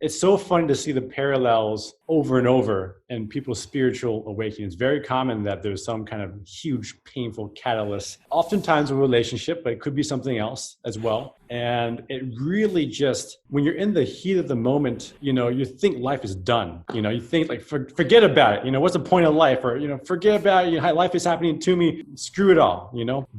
it's so fun to see the parallels over and over in people's spiritual awakening. It's very common that there's some kind of huge, painful catalyst, oftentimes a relationship, but it could be something else as well. And it really just, when you're in the heat of the moment, you think life is done. You think like, forget about it. What's the point of life? Or, forget about it. Life is happening to me. Screw it all,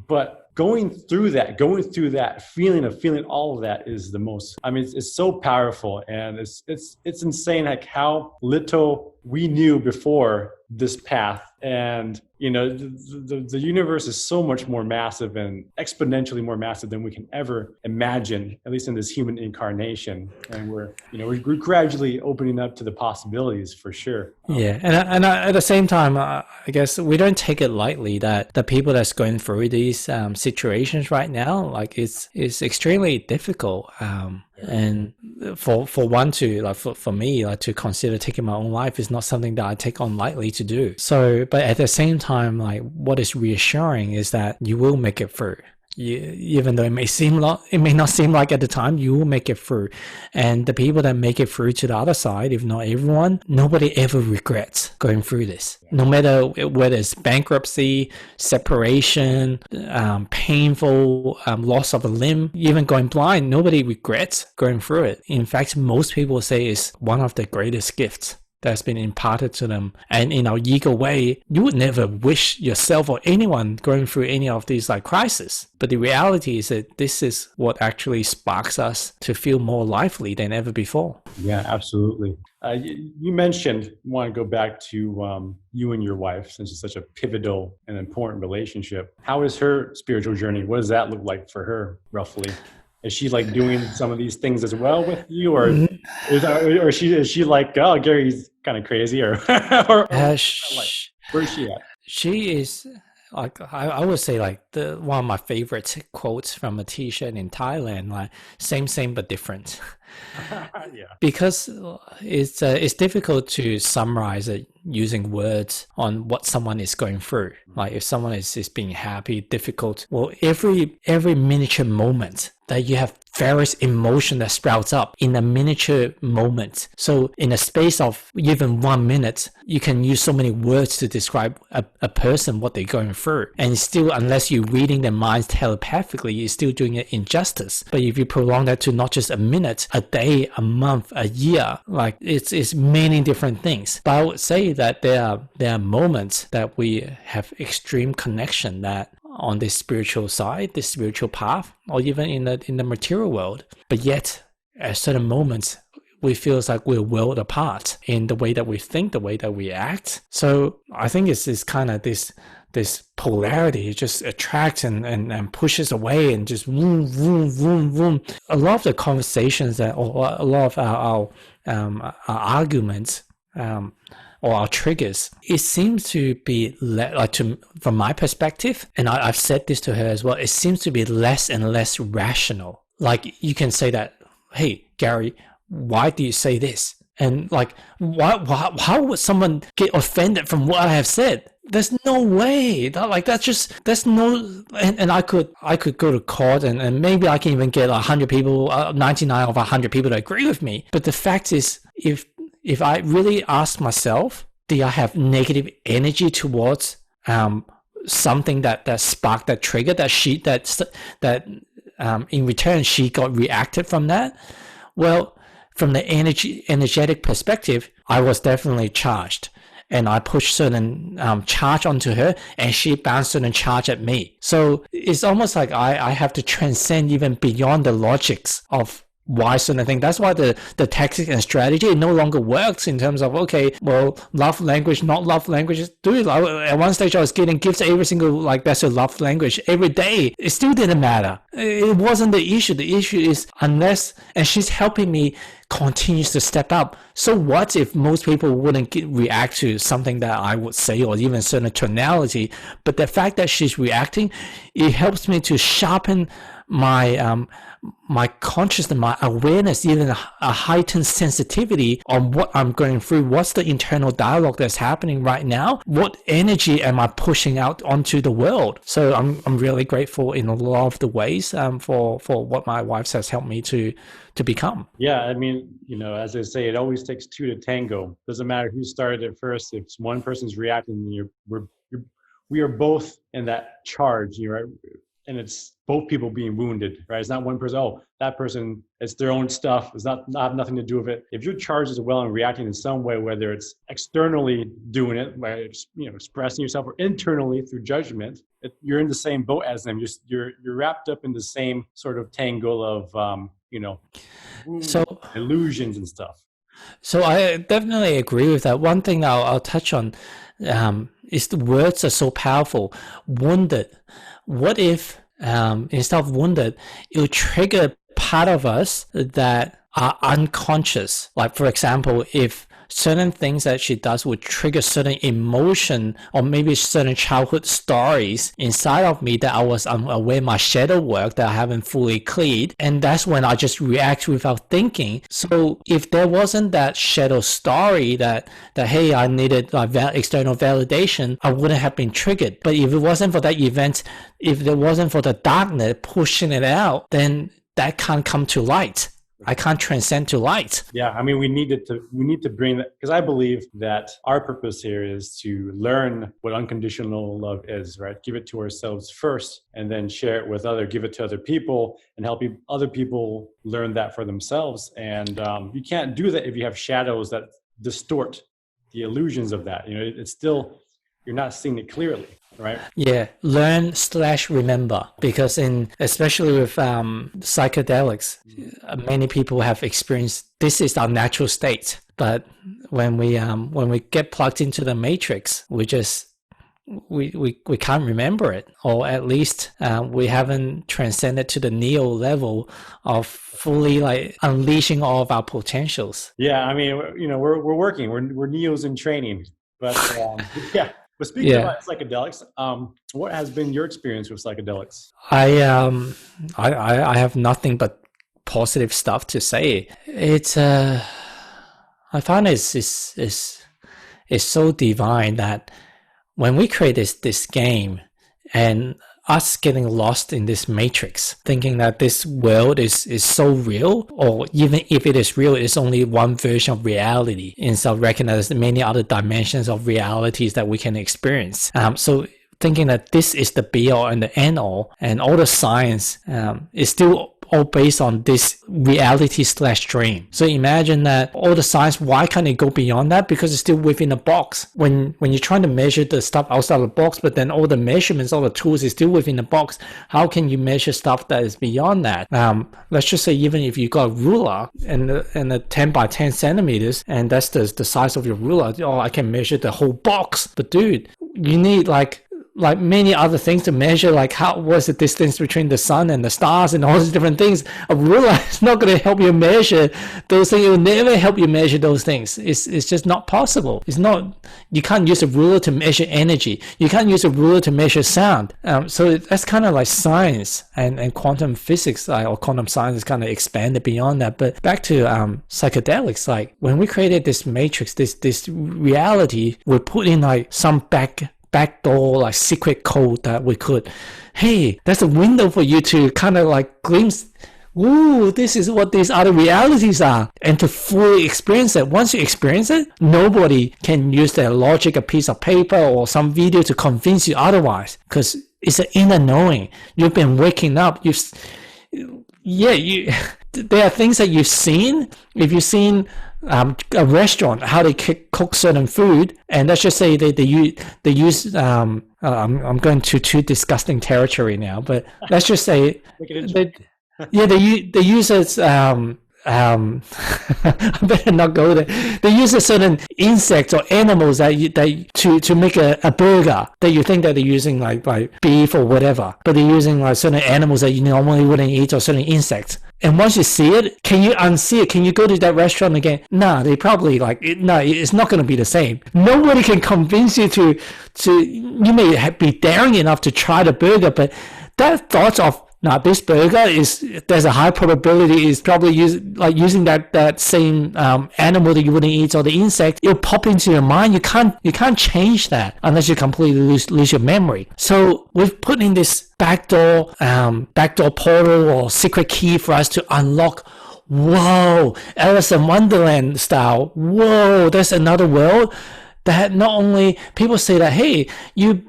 But going through that feeling all of that is the most, it's so powerful. And it's insane like how little we knew before this path. And the universe is so much more massive and exponentially more massive than we can ever imagine, at least in this human incarnation. And we're gradually opening up to the possibilities, for sure. Yeah, at the same time, I guess we don't take it lightly that the people that's going through these situations right now, like it's extremely difficult. And for one to like for me like to consider taking my own life is not something that I take on lightly to do. So, but at the same time, like what is reassuring is that you will make it through. Even though it may not seem like at the time, you will make it through. And the people that make it through to the other side, if not everyone, nobody ever regrets going through this. No matter whether it's bankruptcy, separation, painful loss of a limb, even going blind, nobody regrets going through it. In fact, most people say it's one of the greatest gifts that's been imparted to them. And in our ego way, you would never wish yourself or anyone going through any of these like crises. But the reality is that this is what actually sparks us to feel more lively than ever before. Yeah, absolutely. You mentioned you want to go back to you and your wife, since it's such a pivotal and important relationship. How is her spiritual journey? What does that look like for her, roughly? Is she like doing some of these things as well with you, or is she like, oh, Gary's kind of crazy, or like, where's she at? She is like I would say like one of my favorite quotes from a T-shirt in Thailand, like same but different. Yeah. Because it's difficult to summarize it using words on what someone is going through. Like if someone is being happy, difficult, well, every miniature moment that you have various emotion that sprouts up in a miniature moment. So in a space of even 1 minute, you can use so many words to describe a person, what they're going through. And still, unless you're reading their minds telepathically, you're still doing it injustice. But if you prolong that to not just a minute, a day, a month, a year, like it's many different things. But I would say that there are moments that we have extreme connection that on this spiritual side, this spiritual path, or even in the material world. But yet, at certain moments, we feel like we're worlds apart in the way that we think, the way that we act. So I think it's kind of this polarity. It just attracts and pushes away and just vroom, vroom, vroom, vroom. A lot of the conversations or a lot of our arguments, or our triggers, it seems to be from my perspective, and I've said this to her as well, it seems to be less and less rational. Like you can say that, hey, Gary, why do you say this? And like, how would someone get offended from what I have said? There's no way. There's no, and I could go to court and maybe I can even get 100 people, 99 of 100 people to agree with me. But the fact is, if I really ask myself, do I have negative energy towards something that sparked that trigger, that in return she got reacted from that? Well, from the energetic perspective, I was definitely charged. And I pushed certain charge onto her, and she bounced certain charge at me. So it's almost like I have to transcend even beyond the logics of why certain thing. That's why the tactic and strategy no longer works in terms of, okay, well, love language, not love language. Dude, at one stage I was getting gifts every single, like, that's a love language every day. It still didn't matter. It wasn't the issue. The issue is unless, and she's helping me continues to step up. So what if most people wouldn't react to something that I would say, or even certain tonality? But the fact that she's reacting, it helps me to sharpen my my consciousness, my awareness, even a heightened sensitivity on what I'm going through. What's the internal dialogue that's happening right now? What energy am I pushing out onto the world? So I'm really grateful in a lot of the ways for what my wife has helped me to become. Yeah, I mean, as I say, it always takes two to tango. Doesn't matter who started it first. If one person's reacting, we are both in that charge, right? And it's both people being wounded, right? It's not one person, oh, that person, it's their own stuff. It's not nothing to do with it. If you're charged as well and reacting in some way, whether it's externally doing it, by expressing yourself, or internally through judgment, you're in the same boat as them. You're wrapped up in the same sort of tangle of, So illusions and stuff. So I definitely agree with that. One thing I'll touch on is the words are so powerful. Wounded. What if instead of wounded, it will trigger part of us that are unconscious? Like for example, if certain things that she does would trigger certain emotion or maybe certain childhood stories inside of me that I was unaware, my shadow work that I haven't fully cleared, and that's when I just react without thinking. So if there wasn't that shadow story that hey, I needed external validation, I wouldn't have been triggered. But if it wasn't for that event, if it wasn't for the darkness pushing it out, then that can't come to light. I can't transcend to light. Yeah, I mean, we need to bring that, because I believe that our purpose here is to learn what unconditional love is, right? Give it to ourselves first, and then share it with give it to other people, and help other people learn that for themselves. And you can't do that if you have shadows that distort the illusions of that. You know, it's still, you're not seeing it clearly. Right. Yeah, learn/remember, because especially with psychedelics, many people have experienced this is our natural state. But when we get plugged into the matrix, we can't remember it, or at least we haven't transcended to the neo level of fully like unleashing all of our potentials. Yeah, I mean, you know, we're working, we're neos in training, but yeah. But speaking about psychedelics, what has been your experience with psychedelics? I have nothing but positive stuff to say. It's I find it's so divine that when we create this game and us getting lost in this matrix, thinking that this world is so real, or even if it is real, it's only one version of reality, instead of recognizing many other dimensions of realities that we can experience. So thinking that this is the be all and the end all, and all the science is still all based on this reality/dream. So imagine that all the science, why can't it go beyond that? Because it's still within a box. When you're trying to measure the stuff outside the box, but then all the measurements, all the tools is still within the box, how can you measure stuff that is beyond that? Let's just say even if you got a ruler and a 10 by 10 centimeters, and that's the size of your ruler, oh, I can measure the whole box. But dude, you need like many other things to measure, like what's the distance between the sun and the stars and all these different things. A ruler is not going to help you measure those things. It will never help you measure those things. It's just not possible. It's not. You can't use a ruler to measure energy. You can't use a ruler to measure sound. So that's kind of like science and quantum physics, or quantum science is kind of expanded beyond that. But back to psychedelics, like when we created this matrix, this reality, we put in like some backdoor like secret code that we could, hey, that's a window for you to kind of like glimpse, ooh, this is what these other realities are, and to fully experience it. Once you experience it, nobody can use their logic, a piece of paper or some video to convince you otherwise, because it's an inner knowing. You've been waking up, there are things that you've seen. If you've seen a restaurant, how they cook certain food, and let's just say they use I'm going to too disgusting territory now, but let's just say they use it. I better not go there. They use a certain insects or animals to make a burger that you think that they're using like beef or whatever, but they're using like certain animals that you normally wouldn't eat, or certain insects. And once you see it, can you unsee it? Can you go to that restaurant again? Nah, they probably it's not going to be the same. Nobody can convince you to. You may be daring enough to try the burger, but that thought of, now, this burger there's a high probability is probably using that same animal that you wouldn't eat, or the insect. It'll pop into your mind. You can't change that unless you completely lose your memory. So we've put in this backdoor portal or secret key for us to unlock. Whoa, Alice in Wonderland style. Whoa, there's another world that not only people say that, hey, you're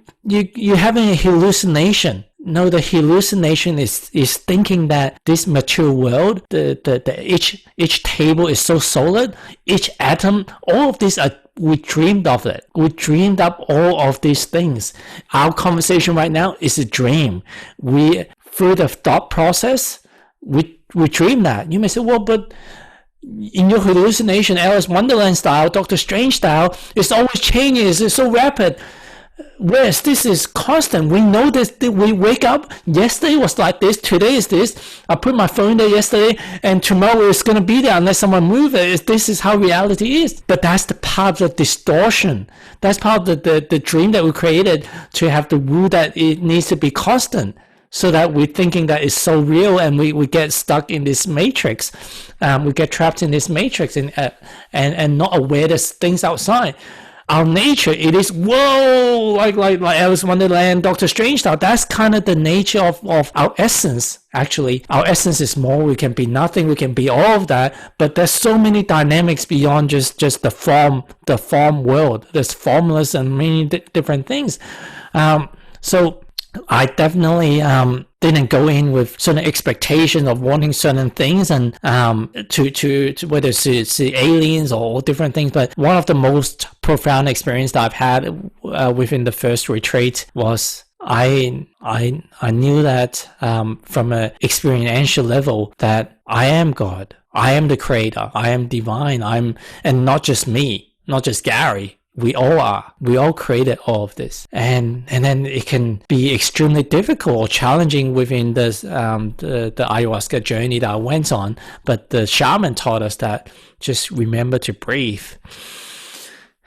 having a hallucination. No, the hallucination is thinking that this material world, each table is so solid, each atom, all of these we dreamed of it. We dreamed up all of these things. Our conversation right now is a dream. Through the thought process, we dream that. You may say, well, but in your hallucination, Alice Wonderland style, Doctor Strange style, it's always changing. It's so rapid. Whereas this is constant. We know this. We wake up. Yesterday was like this. Today is this. I put my phone there yesterday, and tomorrow it's gonna be there unless someone move it. This is how reality is. But that's the part of the distortion. That's part of the dream that we created to have the rule that it needs to be constant, so that we're thinking that it's so real, and we get stuck in this matrix. We get trapped in this matrix and not aware there's things outside. Our nature, it is, whoa, like Alice Wonderland, Doctor Strange style. That's kind of the nature of our essence, actually. Our essence is more. We can be nothing. We can be all of that. But there's so many dynamics beyond just the form world. There's formulas and many different things. So I definitely didn't go in with certain expectations of wanting certain things, and to whether it's aliens or different things. But one of the most profound experience that I've had within the first retreat was I knew that from an experiential level that I am God, I am the creator, I am divine, and not just me, not just Gary. We all are. We all created all of this, and then it can be extremely difficult or challenging within this the ayahuasca journey that I went on. But the shaman taught us that just remember to breathe,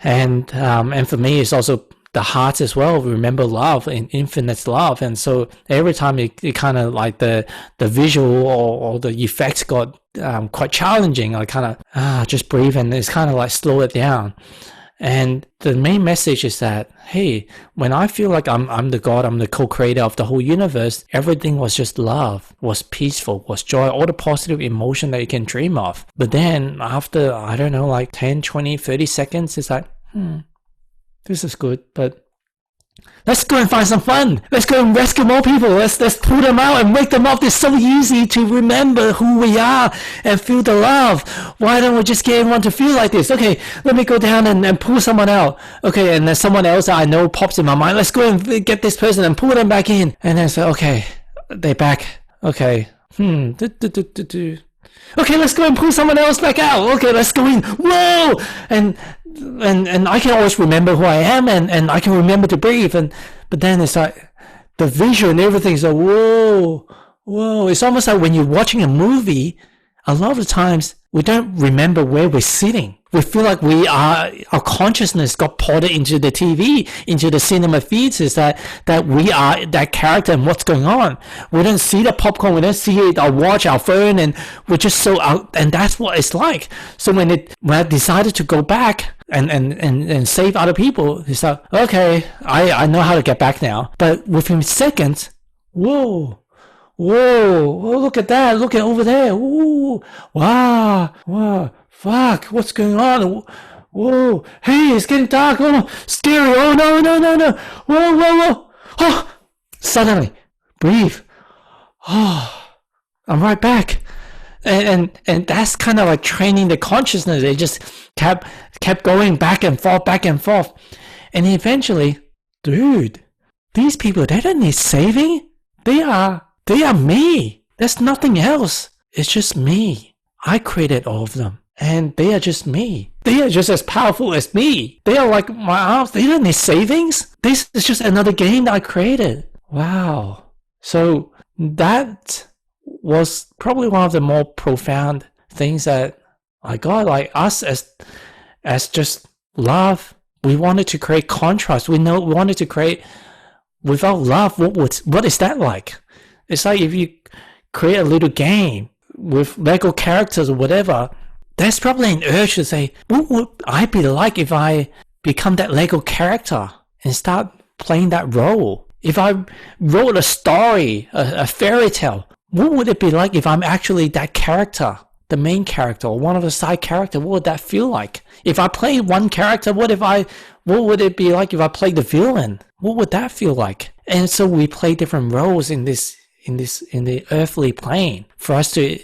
and for me, it's also the heart as well. Remember love and infinite love, and so every time it kind of like the visual or the effects got quite challenging. I kind of just breathe, and it's kind of like slow it down. And the main message is that, hey, when I feel like I'm the God, I'm the co-creator of the whole universe, everything was just love, was peaceful, was joy, all the positive emotion that you can dream of. But then after, I don't know, like 10, 20, 30 seconds, it's like, this is good, but let's go and find some fun. Let's go and rescue more people. Let's pull them out and wake them up. It's so easy to remember who we are and feel the love. Why don't we just get everyone to feel like this? Okay, let me go down and pull someone out. Okay, and then someone else that I know pops in my mind. Let's go and get this person and pull them back in. And then say, okay, they're back. Okay. Okay, let's go and pull someone else back out. Okay, let's go in. Whoa! And I can always remember who I am, and I can remember to breathe. But then it's like the visual and everything is like, whoa. It's almost like when you're watching a movie, a lot of the times we don't remember where we're sitting. We feel like our consciousness got ported into the TV, into the cinema theaters, that we are that character and what's going on. We don't see the popcorn, we don't see it, our watch, our phone, and we're just so out, and that's what it's like. So when I decided to go back and save other people, it's like, okay, I know how to get back now. But within seconds, whoa, oh, look at that, look at over there, ooh, wow. Fuck, what's going on? Whoa, hey, it's getting dark. Oh, scary. Oh, no. Whoa. Oh, suddenly, breathe. Oh, I'm right back. And that's kind of like training the consciousness. It just kept going back and forth. And eventually, dude, these people, they don't need saving. They are me. There's nothing else. It's just me. I created all of them. And they are just me. They are just as powerful as me. They are like my arms. They don't need savings. This is just another game that I created. Wow. So that was probably one of the more profound things that I got. Like us as just love, we wanted to create contrast. We wanted to create without love. What is that like? It's like if you create a little game with Lego characters or whatever. There's probably an urge to say, what would I be like if I become that Lego character and start playing that role? If I wrote a story, a fairy tale, what would it be like if I'm actually that character, the main character, or one of the side characters? What would that feel like? If I play one character, what would it be like if I played the villain? What would that feel like? And so we play different roles in the earthly plane for us to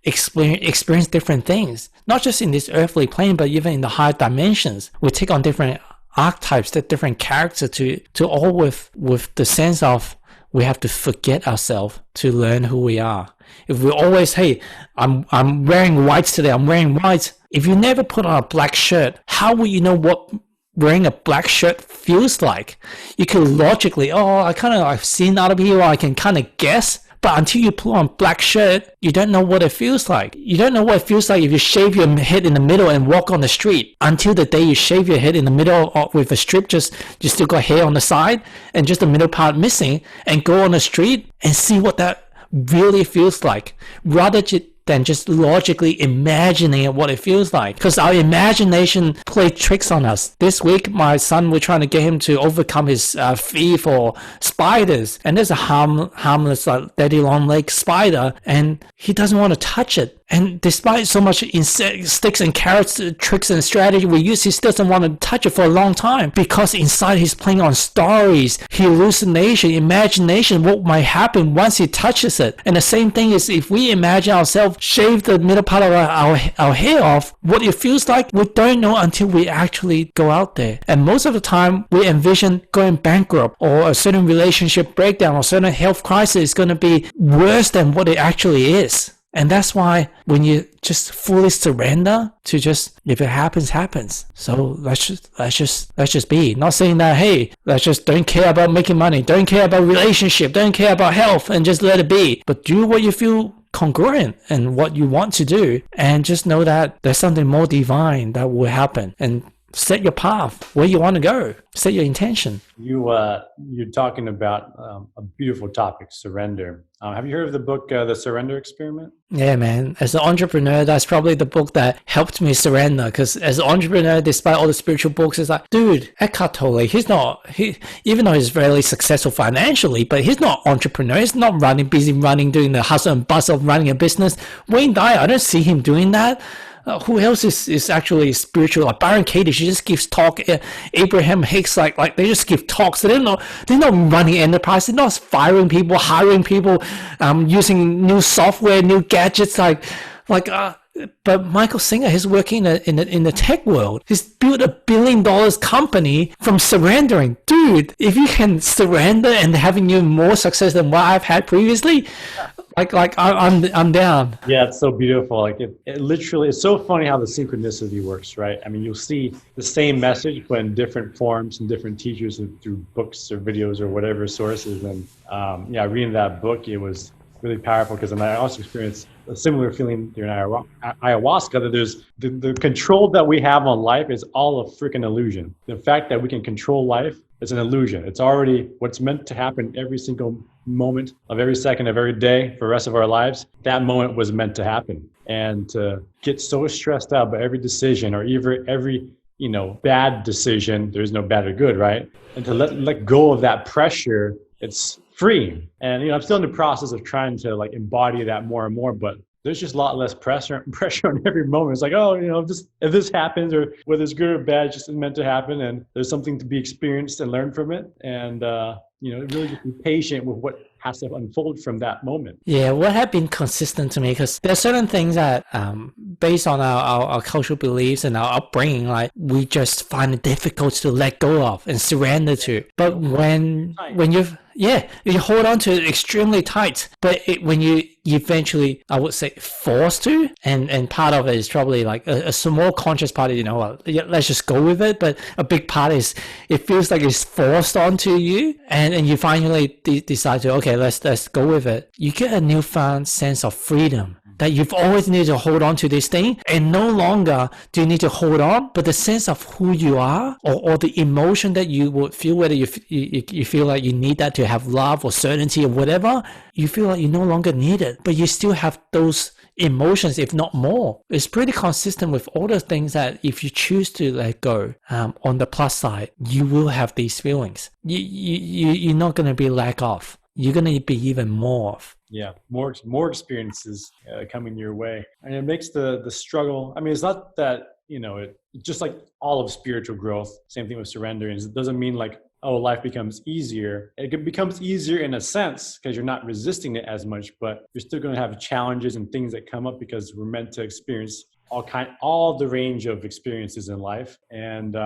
experience different things, not just in this earthly plane, but even in the higher dimensions. We take on different archetypes, the different characters to all with the sense of we have to forget ourselves to learn who we are. If we always, hey, I'm wearing whites today, I'm wearing whites. If you never put on a black shirt, how will you know what wearing a black shirt feels like? You could logically, I've seen other people, I can kind of guess. But until you put on a black shirt, you don't know what it feels like. You don't know what it feels like if you shave your head in the middle and walk on the street. Until the day you shave your head in the middle with a strip, just you still got hair on the side and just the middle part missing, and go on the street and see what that really feels like, rather than just logically imagining what it feels like. Because our imagination plays tricks on us. This week, my son, we're trying to get him to overcome his fear for spiders. And there's a harmless daddy long leg spider, and he doesn't want to touch it. And despite so much sticks and carrots, tricks and strategy we use, he still doesn't want to touch it for a long time, because inside he's playing on stories, hallucination, imagination, what might happen once he touches it. And the same thing is, if we imagine ourselves shave the middle part of our hair off, what it feels like, we don't know until we actually go out there. And most of the time, we envision going bankrupt, or a certain relationship breakdown, or certain health crisis is going to be worse than what it actually is. And that's why when you just fully surrender to just, if it happens, happens. So let's just be. Not saying that, hey, let's just don't care about making money, don't care about relationship, don't care about health, and just let it be. But do what you feel congruent and what you want to do, and just know that there's something more divine that will happen. And set your path where you want to go. Set your intention. You're talking about a beautiful topic, surrender. Have you heard of the book, The Surrender Experiment? Yeah, man. As an entrepreneur, that's probably the book that helped me surrender. Because as an entrepreneur, despite all the spiritual books, it's like, dude, Eckhart Tolle, even though he's very successful financially, but he's not entrepreneur. He's not busy running, doing the hustle and bustle of running a business. Wayne Dyer, I don't see him doing that. Who else is actually spiritual? Like Byron Katie, she just gives talk. Abraham Hicks, like they just give talks. They're not running enterprise. They're not firing people, hiring people, using new software, new gadgets. But Michael Singer, he's working in the tech world. He's built $1 billion company from surrendering. Dude, if you can surrender and having you more success than what I've had previously, I'm down. Yeah, it's so beautiful. Like it literally, it's so funny how the synchronicity works, right? I mean, you'll see the same message, but in different forms and different teachers and through books or videos or whatever sources. And reading that book, it was really powerful, because I also experienced a similar feeling during ayahuasca, that there's the control that we have on life is all a freaking illusion. The fact that we can control life is an illusion. It's already what's meant to happen every single moment of every second of every day for the rest of our lives. That moment was meant to happen. And to get so stressed out by every decision, or even every bad decision, there's no bad or good, right? And to let go of that pressure, it's freeing. And I'm still in the process of trying to embody that more and more, but there's just a lot less pressure on every moment. It's like, if this happens, or whether it's good or bad, it's just meant to happen, and there's something to be experienced and learn from it. And really just be patient with what has to unfold from that moment. Yeah, what have been consistent to me, because there are certain things that based on our cultural beliefs and our upbringing, we just find it difficult to let go of and surrender to. But when you hold on to it extremely tight, but when you eventually, I would say, forced to, and part of it is probably a small conscious part, let's just go with it. But a big part is it feels like it's forced onto you, and you finally decide to, okay, let's go with it. You get a newfound sense of freedom, that you've always needed to hold on to this thing, and no longer do you need to hold on, but the sense of who you are, or the emotion that you would feel, whether you feel like you need that to have love or certainty or whatever, you feel like you no longer need it, but you still have those emotions, if not more. It's pretty consistent with all the things that if you choose to let go, on the plus side, you will have these feelings. You're not going to be lack of. You're going to be even more of. Yeah, more experiences coming your way. And it makes the struggle, I mean, it's not that, it just like all of spiritual growth, same thing with surrendering. It doesn't mean life becomes easiof. It becomes easier in a sense because you're not resisting it as much, but you're still going to have challenges and things that come up, because we're meant to experience all the range of experiences in life. And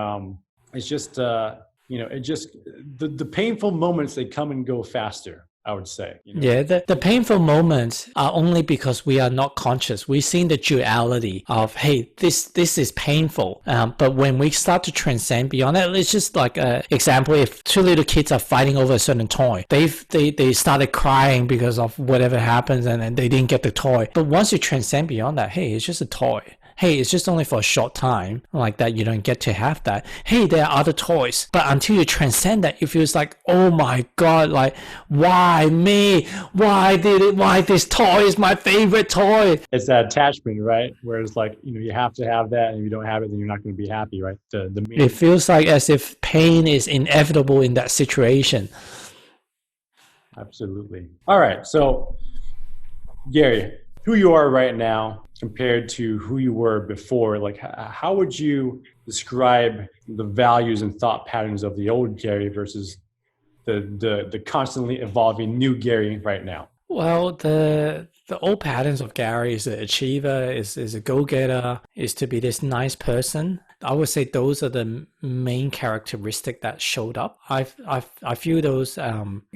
it's just, the painful moments, they come and go faster. I would say. Yeah, the painful moments are only because we are not conscious. We've seen the duality of, hey, this is painful. But when we start to transcend beyond it, it's just like an example. If two little kids are fighting over a certain toy, they started crying because of whatever happens, and they didn't get the toy. But once you transcend beyond that, hey, it's just a toy. Hey, it's just only for a short time like that. You don't get to have that. Hey, there are other toys. But until you transcend that, it feels like, oh my God, like, why me? Why this toy is my favorite toy? It's that attachment, right? Whereas like, you have to have that, and if you don't have it, then you're not going to be happy, right? It feels like as if pain is inevitable in that situation. Absolutely. All right. So Gary, who you are right now compared to who you were before, like how would you describe the values and thought patterns of the old Gary versus the constantly evolving new Gary right now? Well, the old patterns of Gary is an achiever, is a go-getter, is to be this nice person. I would say those are the main characteristic that showed up. I feel those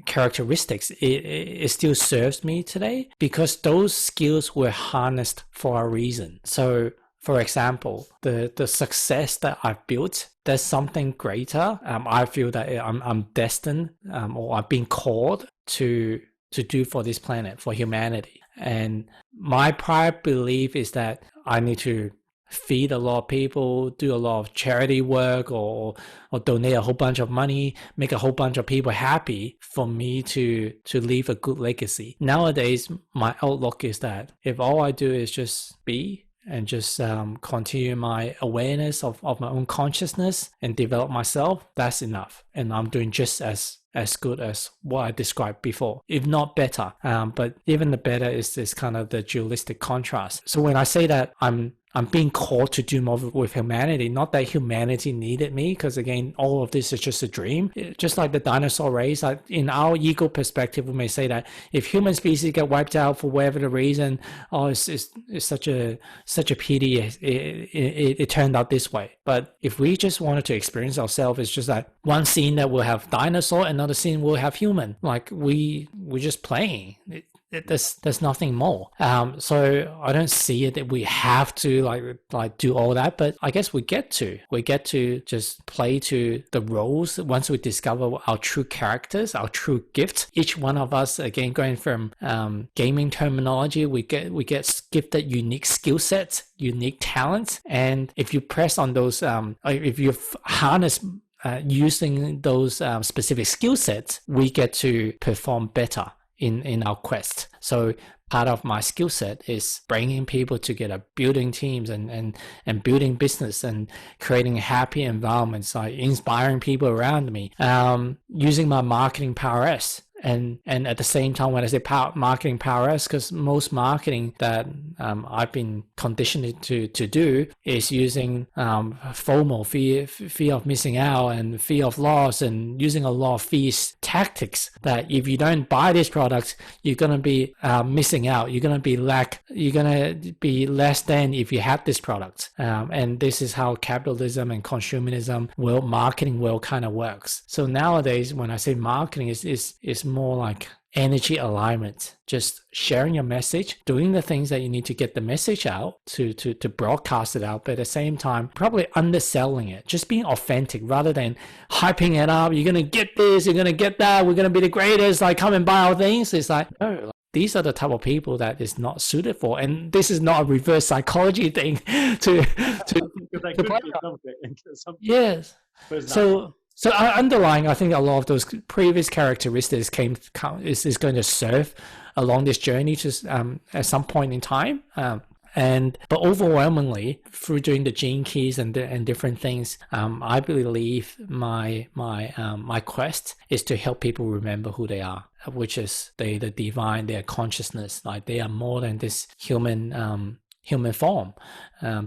characteristics it still serves me today because those skills were harnessed for a reason. So, for example, the success that I've built, there's something greater. I feel that I'm destined, or I've been called to do for this planet, for humanity. And my prior belief is that I need to feed a lot of people, do a lot of charity work, or donate a whole bunch of money, make a whole bunch of people happy for me to leave a good legacy. Nowadays, my outlook is that if all I do is just be and just continue my awareness of my own consciousness and develop myself, that's enough. And I'm doing just as good as what I described before, if not better. But even the better is this kind of the dualistic contrast. So when I say that I'm being called to do more with humanity, not that humanity needed me, because again, all of this is just a dream. Just like the dinosaur race, like in our ego perspective, we may say that if human species get wiped out for whatever the reason, it's such a pity it turned out this way. But if we just wanted to experience ourselves, it's just that one scene that will have dinosaur, another scene will have human. Like we're just playing. There's nothing more. So I don't see it that we have to like do all that, but I guess we get to just play to the roles once we discover our true characters, our true gifts. Each one of us, again, going from gaming terminology, we get gifted unique skill sets, unique talents, and if you press on those, if you harness using those specific skill sets, we get to perform better in our quest. So part of my skill set is bringing people together, building teams and building business and creating happy environments, like inspiring people around me, using my marketing prowess. And at the same time, when I say marketing prowess, because most marketing that I've been conditioned to do is using FOMO, fear of missing out, and fear of loss, and using a lot of fear tactics that if you don't buy this product, you're gonna be missing out. You're gonna be less than if you had this product. And this is how capitalism and consumerism marketing world kind of works. So nowadays, when I say marketing, is more like energy alignment, just sharing your message, doing the things that you need to get the message out to broadcast it out, but at the same time probably underselling it, just being authentic rather than hyping it up. You're gonna get this, you're gonna get that, we're gonna be the greatest, like come and buy our things. It's like, no, these are the type of people that is not suited for, and this is not a reverse psychology thing to play on. Yes. So underlying, I think a lot of those previous characteristics is going to serve along this journey to at some point in time. But overwhelmingly, through doing the gene keys and different things, I believe my quest is to help people remember who they are, which is the divine, their consciousness. Like they are more than this human form,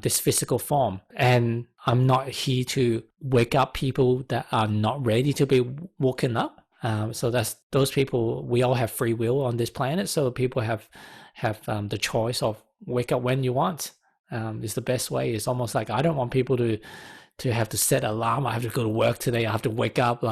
this physical form. And I'm not here to wake up people that are not ready to be woken up. So that's those people. We all have free will on this planet, so people have the choice of wake up when you want. Is the best way. It's almost like I don't want people to have to set alarm. I have to go to work today. I have to wake up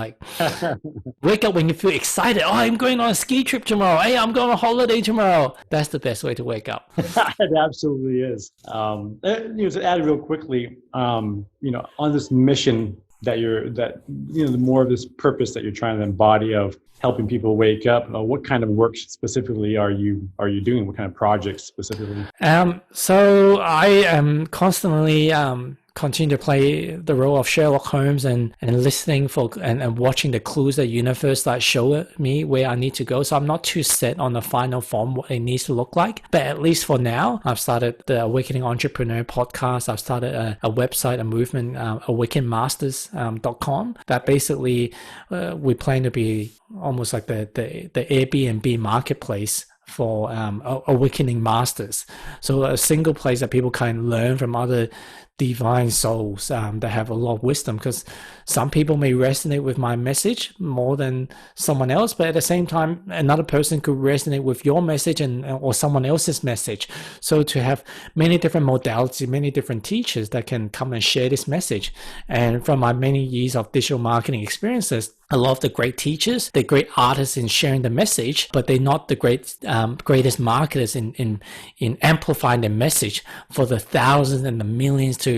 wake up when you feel excited. Oh, I'm going on a ski trip tomorrow. Hey, I'm going on a holiday tomorrow. That's the best way to wake up. It absolutely is. To add real quickly, on this mission the more of this purpose that you're trying to embody of helping people wake up, what kind of work specifically are you doing? What kind of projects specifically? So I am constantly continue to play the role of Sherlock Holmes and listening for and watching the clues that universe like show me where I need to go. So I'm not too set on the final form what it needs to look like. But at least for now, I've started the Awakening Entrepreneur podcast. I've started a website, a movement, awakenmasters.com that basically we plan to be almost like the Airbnb marketplace for awakening masters. So a single place that people can learn from other divine souls that have a lot of wisdom, because some people may resonate with my message more than someone else, but at the same time another person could resonate with your message or someone else's message. So to have many different modalities, many different teachers that can come and share this message. And from my many years of digital marketing experiences, a lot of the great teachers, they're great artists in sharing the message, but they're not the greatest marketers in amplifying the message for the thousands and the millions to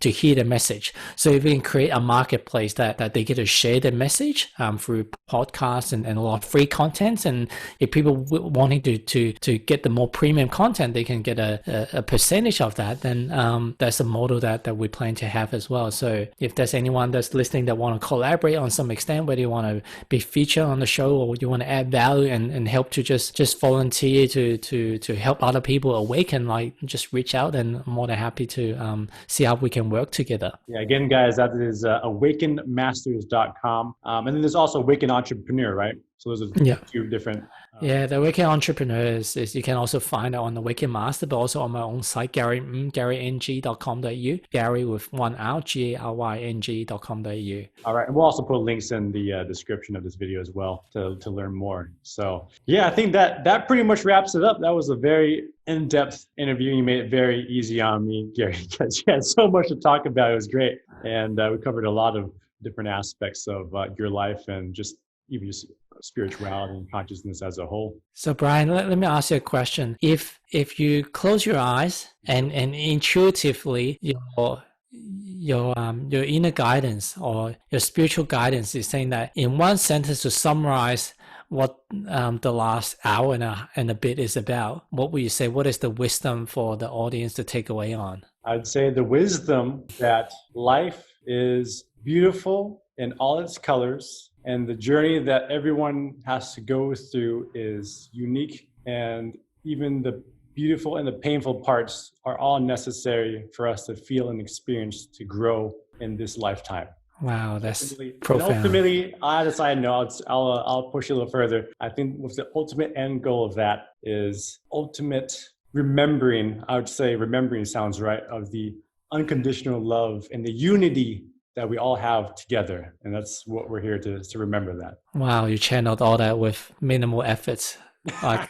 hear the message. So if we can create a marketplace that they get to share the message through podcasts and a lot of free content, and if people wanting to get the more premium content, they can get a percentage of that, then that's a model that we plan to have as well. So if there's anyone that's listening that want to collaborate on some extent, whether you want to be featured on the show or you want to add value and help to just volunteer to help other people awaken, like just reach out, and I'm more than happy to see how we can work together. Yeah, again, guys, that is awakenmasters.com. And then there's also Awaken Entrepreneur, right? So those are two different. The Awaken Entrepreneur is you can also find it on the Awaken Master, but also on my own site, garyng.com.au, Gary with one R, GARYNG.com.au. All right. And we'll also put links in the description of this video as well to learn more. So yeah, I think that pretty much wraps it up. That was a very in-depth interview. You made it very easy on me, Gary, because you had so much to talk about. It was great. And we covered a lot of different aspects of your life and just even just spirituality and consciousness as a whole. So Brian, let me ask you a question. If you close your eyes and intuitively your inner guidance or your spiritual guidance is saying that in one sentence to summarize what the last hour and a bit is about, what would you say? What is the wisdom for the audience to take away on? I'd say the wisdom that life is beautiful in all its colors, and the journey that everyone has to go through is unique, and even the beautiful and the painful parts are all necessary for us to feel and experience to grow in this lifetime. Wow, that's profound. And ultimately, I decided, no, I'll push you a little further. I think with the ultimate end goal of that is ultimate remembering, I would say remembering sounds right, of the unconditional love and the unity that we all have together. And that's what we're here to remember that. Wow, you channeled all that with minimal efforts. Like,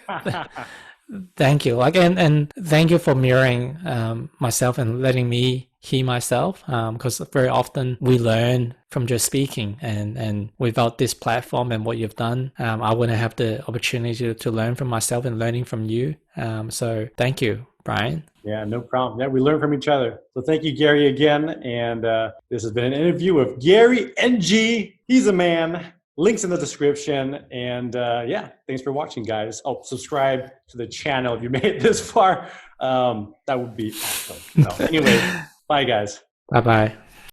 thank you. Like, and thank you for mirroring myself and letting me hear myself. Because very often we learn from just speaking, and without this platform and what you've done, I wouldn't have the opportunity to learn from myself and learning from you. So thank you, Brian. Yeah, no problem. Yeah, we learn from each other. So thank you, Gary, again. And this has been an interview with Gary NG. He's a man. Links in the description. And yeah, thanks for watching, guys. Oh, subscribe to the channel if you made it this far. That would be awesome. So anyway, bye, guys. Bye-bye.